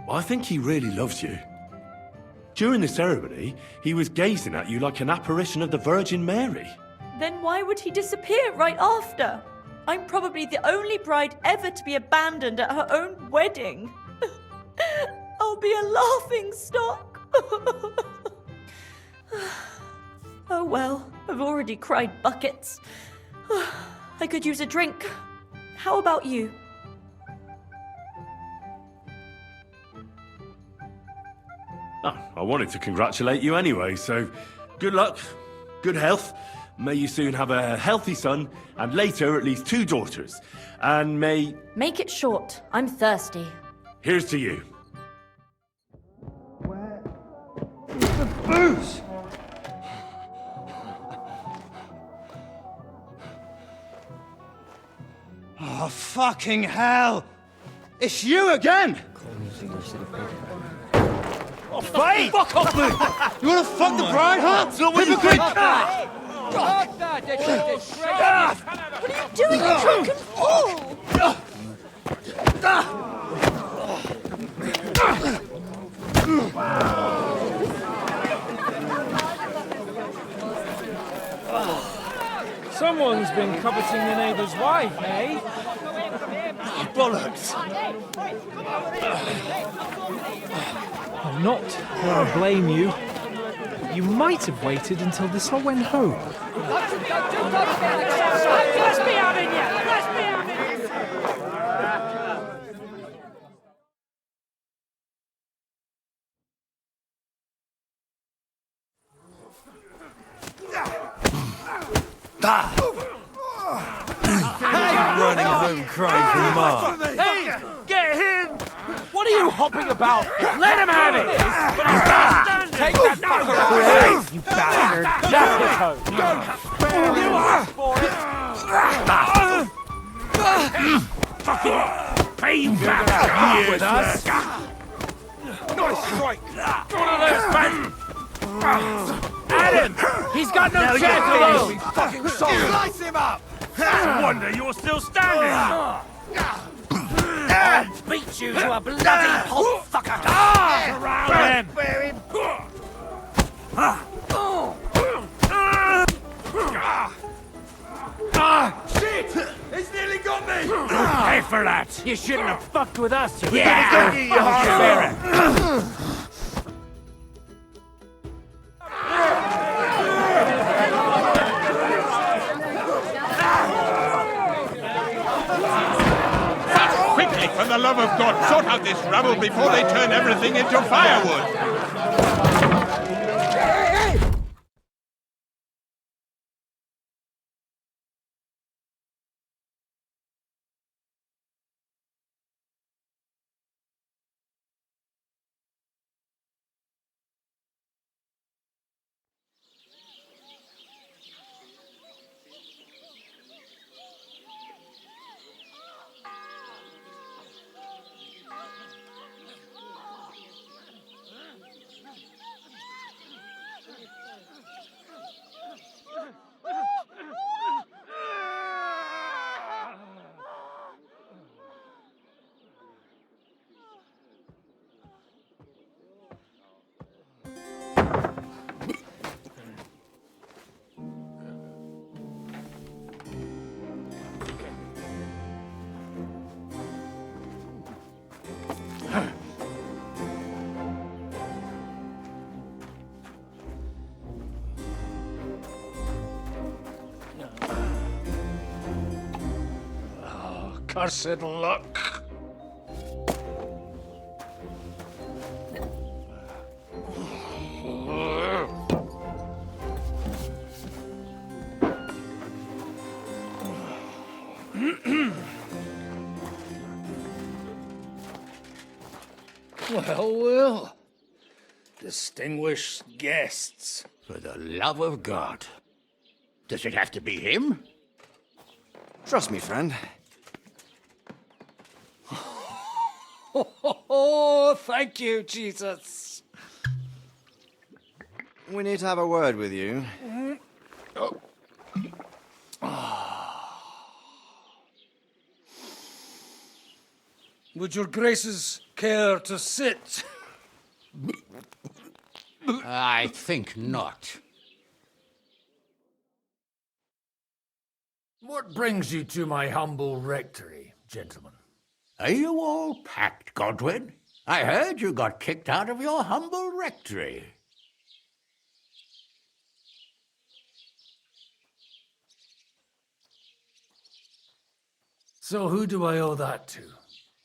I think he really loves you. During the ceremony, he was gazing at you like an apparition of the Virgin Mary. Then why would he disappear right after? I'm probably the only bride ever to be abandoned at her own wedding. I'll be a laughing stock. Oh well, I've already cried buckets. I could use a drink. How about you? Oh, I wanted to congratulate you anyway, so good luck, good health. May you soon have a healthy son, and later at least 2 daughters. And may... Make it short. I'm thirsty. Here's to you. The booze! Oh, fucking hell! It's you again! Oh, fight! Fuck off, Luke! You wanna fuck the bride, huh? It's not what you think! What are you doing, you drunken fool? Someone's been coveting the neighbour's wife, eh? Bollocks! I'm not going to blame you. You might have waited until this all went home. Let's be having you! Let's be having you! Running home crying for mum. Hey, get him! What are you hopping about? Let him have it! Take that fucker away! You bastard! That's the code! Pay you back here with us! Nice strike! One of those men! Adam! He's got no chance alone! Fucking slice him up! It's a wonder you're still standing! I'll beat you to a bloody pulp fucker! Around him! Shit! He's nearly got me! Pay for that! You shouldn't have fucked with us, you Quickly, for the love of God, sort out this rubble before they turn everything into firewood! Cursed luck. Well. Distinguished guests. For the love of God. Does it have to be him? Trust me, friend. Oh, thank you, Jesus. We need to have a word with you. Would your graces care to sit? I think not. What brings you to my humble rectory, gentlemen? Are you all packed, Godwin? I heard you got kicked out of your humble rectory. So who do I owe that to?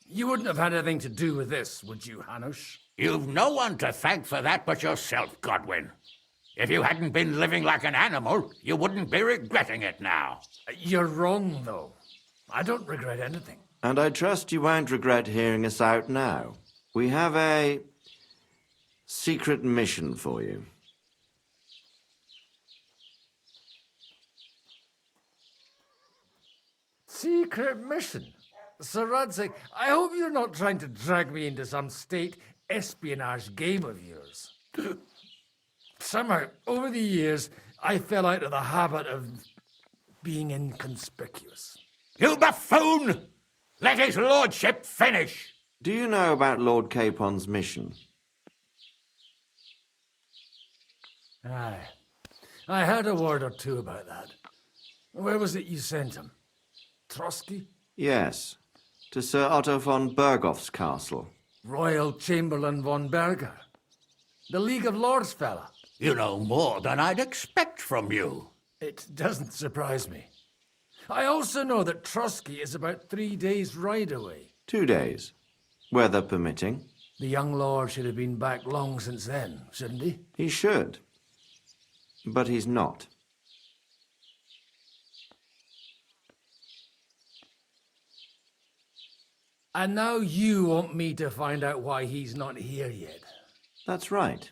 You wouldn't have had anything to do with this, would you, Hanush? You've no one to thank for that but yourself, Godwin. If you hadn't been living like an animal, you wouldn't be regretting it now. You're wrong, though. I don't regret anything. And I trust you won't regret hearing us out now. We have a secret mission for you. Secret mission? Sir Radzig, I hope you're not trying to drag me into some state espionage game of yours. Somehow, over the years, I fell out of the habit of being inconspicuous. You buffoon! Let his lordship finish! Do you know about Lord Capon's mission? Aye. I heard a word or two about that. Where was it you sent him? Trotsky? Yes, to Sir Otto von Bergoff's castle. Royal Chamberlain von Berger. The League of Lords fella. You know more than I'd expect from you. It doesn't surprise me. I also know that Trotsky is about 3 days' ride away. 2 days, weather permitting. The young lord should have been back long since then, shouldn't he? He should. But he's not. And now you want me to find out why he's not here yet. That's right.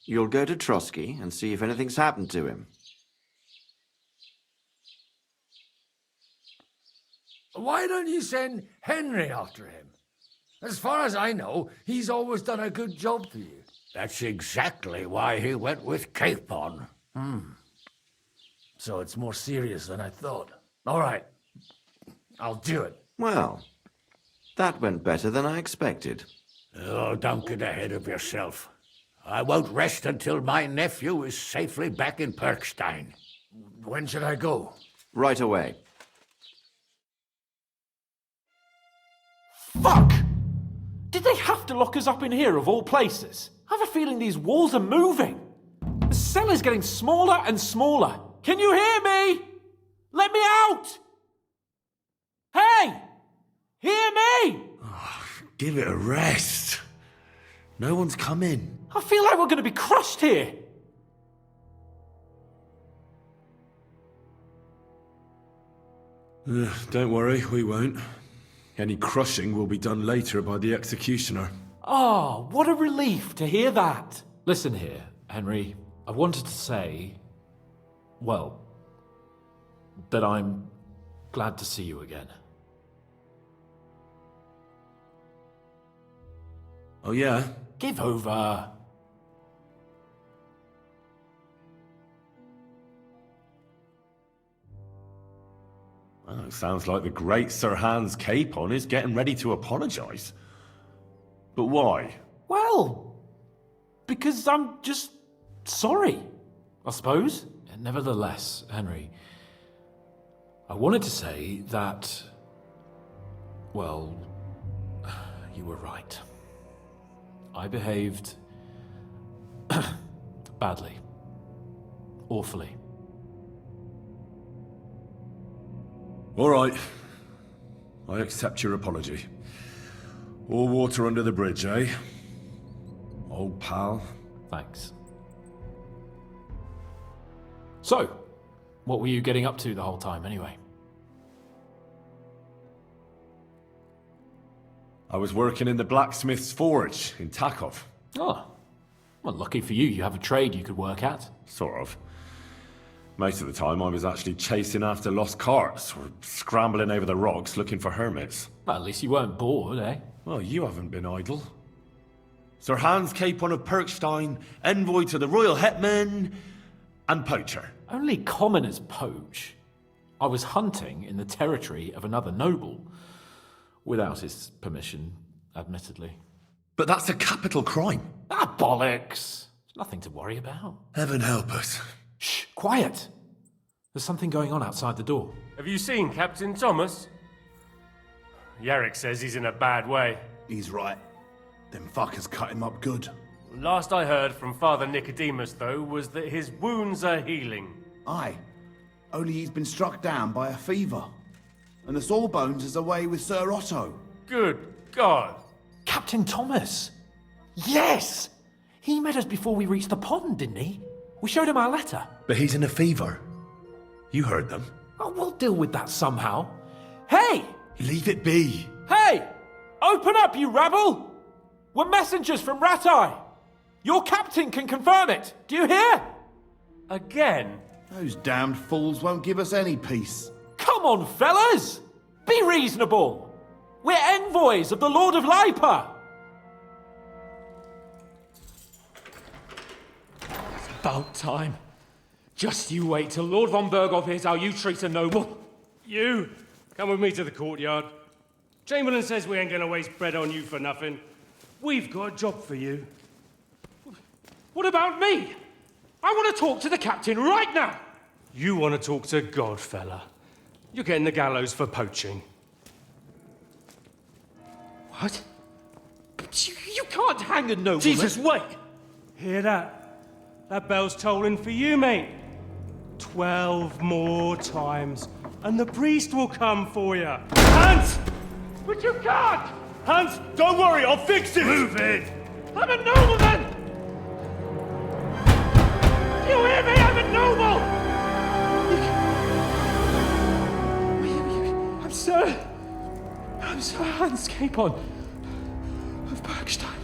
You'll go to Trotsky and see if anything's happened to him. Why don't you send Henry after him? As far as I know, he's always done a good job for you. That's exactly why he went with Capon. So it's more serious than I thought. All right. I'll do it. Well, that went better than I expected. Oh, don't get ahead of yourself. I won't rest until my nephew is safely back in Perkstein. When should I go? Right away. Fuck! Did they have to lock us up in here of all places? I have a feeling these walls are moving. The cell is getting smaller and smaller. Can you hear me? Let me out! Hey! Hear me! Give it a rest. No one's coming. I feel like we're going to be crushed here. Don't worry, we won't. Any crushing will be done later by the executioner. Oh, what a relief to hear that. Listen here, Henry. I wanted to say, well, that I'm glad to see you again. Oh, yeah? Give over. Well, it sounds like the great Sir Hans Capon is getting ready to apologise. But why? Well, because I'm just sorry, I suppose. And nevertheless, Henry, I wanted to say that, well, you were right. I behaved badly. Awfully. All right. I accept your apology. All water under the bridge, eh? Old pal. Thanks. So, what were you getting up to the whole time, anyway? I was working in the blacksmith's forge in Takov. Oh. Well, lucky for you, you have a trade you could work at. Sort of. Most of the time I was actually chasing after lost carts or scrambling over the rocks looking for hermits. Well, at least you weren't bored, eh? Well, you haven't been idle. Sir Hans Capon of Perkstein, envoy to the royal hetman, and poacher. Only commoners poach. I was hunting in the territory of another noble. Without his permission, admittedly. But that's a capital crime. Ah, bollocks! There's nothing to worry about. Heaven help us. Shh, quiet! There's something going on outside the door. Have you seen Captain Thomas? Yarrick says he's in a bad way. He's right. Them fuckers cut him up good. Last I heard from Father Nicodemus, though, was that his wounds are healing. Aye. Only he's been struck down by a fever. And the Sawbones is away with Sir Otto. Good God. Captain Thomas! Yes! He met us before we reached the pond, didn't he? We showed him our letter. But he's in a fever. You heard them. Oh, we'll deal with that somehow. Hey! Leave it be. Hey! Open up, you rabble! We're messengers from Ratai. Your captain can confirm it. Do you hear? Again? Those damned fools won't give us any peace. Come on, fellas! Be reasonable! We're envoys of the Lord of Lipa! It's about time. Just you wait till Lord von Berghoff hears how you treat a noble. You, come with me to the courtyard. Chamberlain says we ain't gonna waste bread on you for nothing. We've got a job for you. What about me? I want to talk to the captain right now! You want to talk to God, fella. You're getting the gallows for poaching. What? But you can't hang a nobleman. Jesus, wait! Hear that? That bell's tolling for you, mate. 12 more times, and the priest will come for you. Hans! But you can't! Hans, don't worry, I'll fix it! Move it! I'm a nobleman! Do you hear me? I'm a noble! I'm Sir Hans Capon of Bergstein.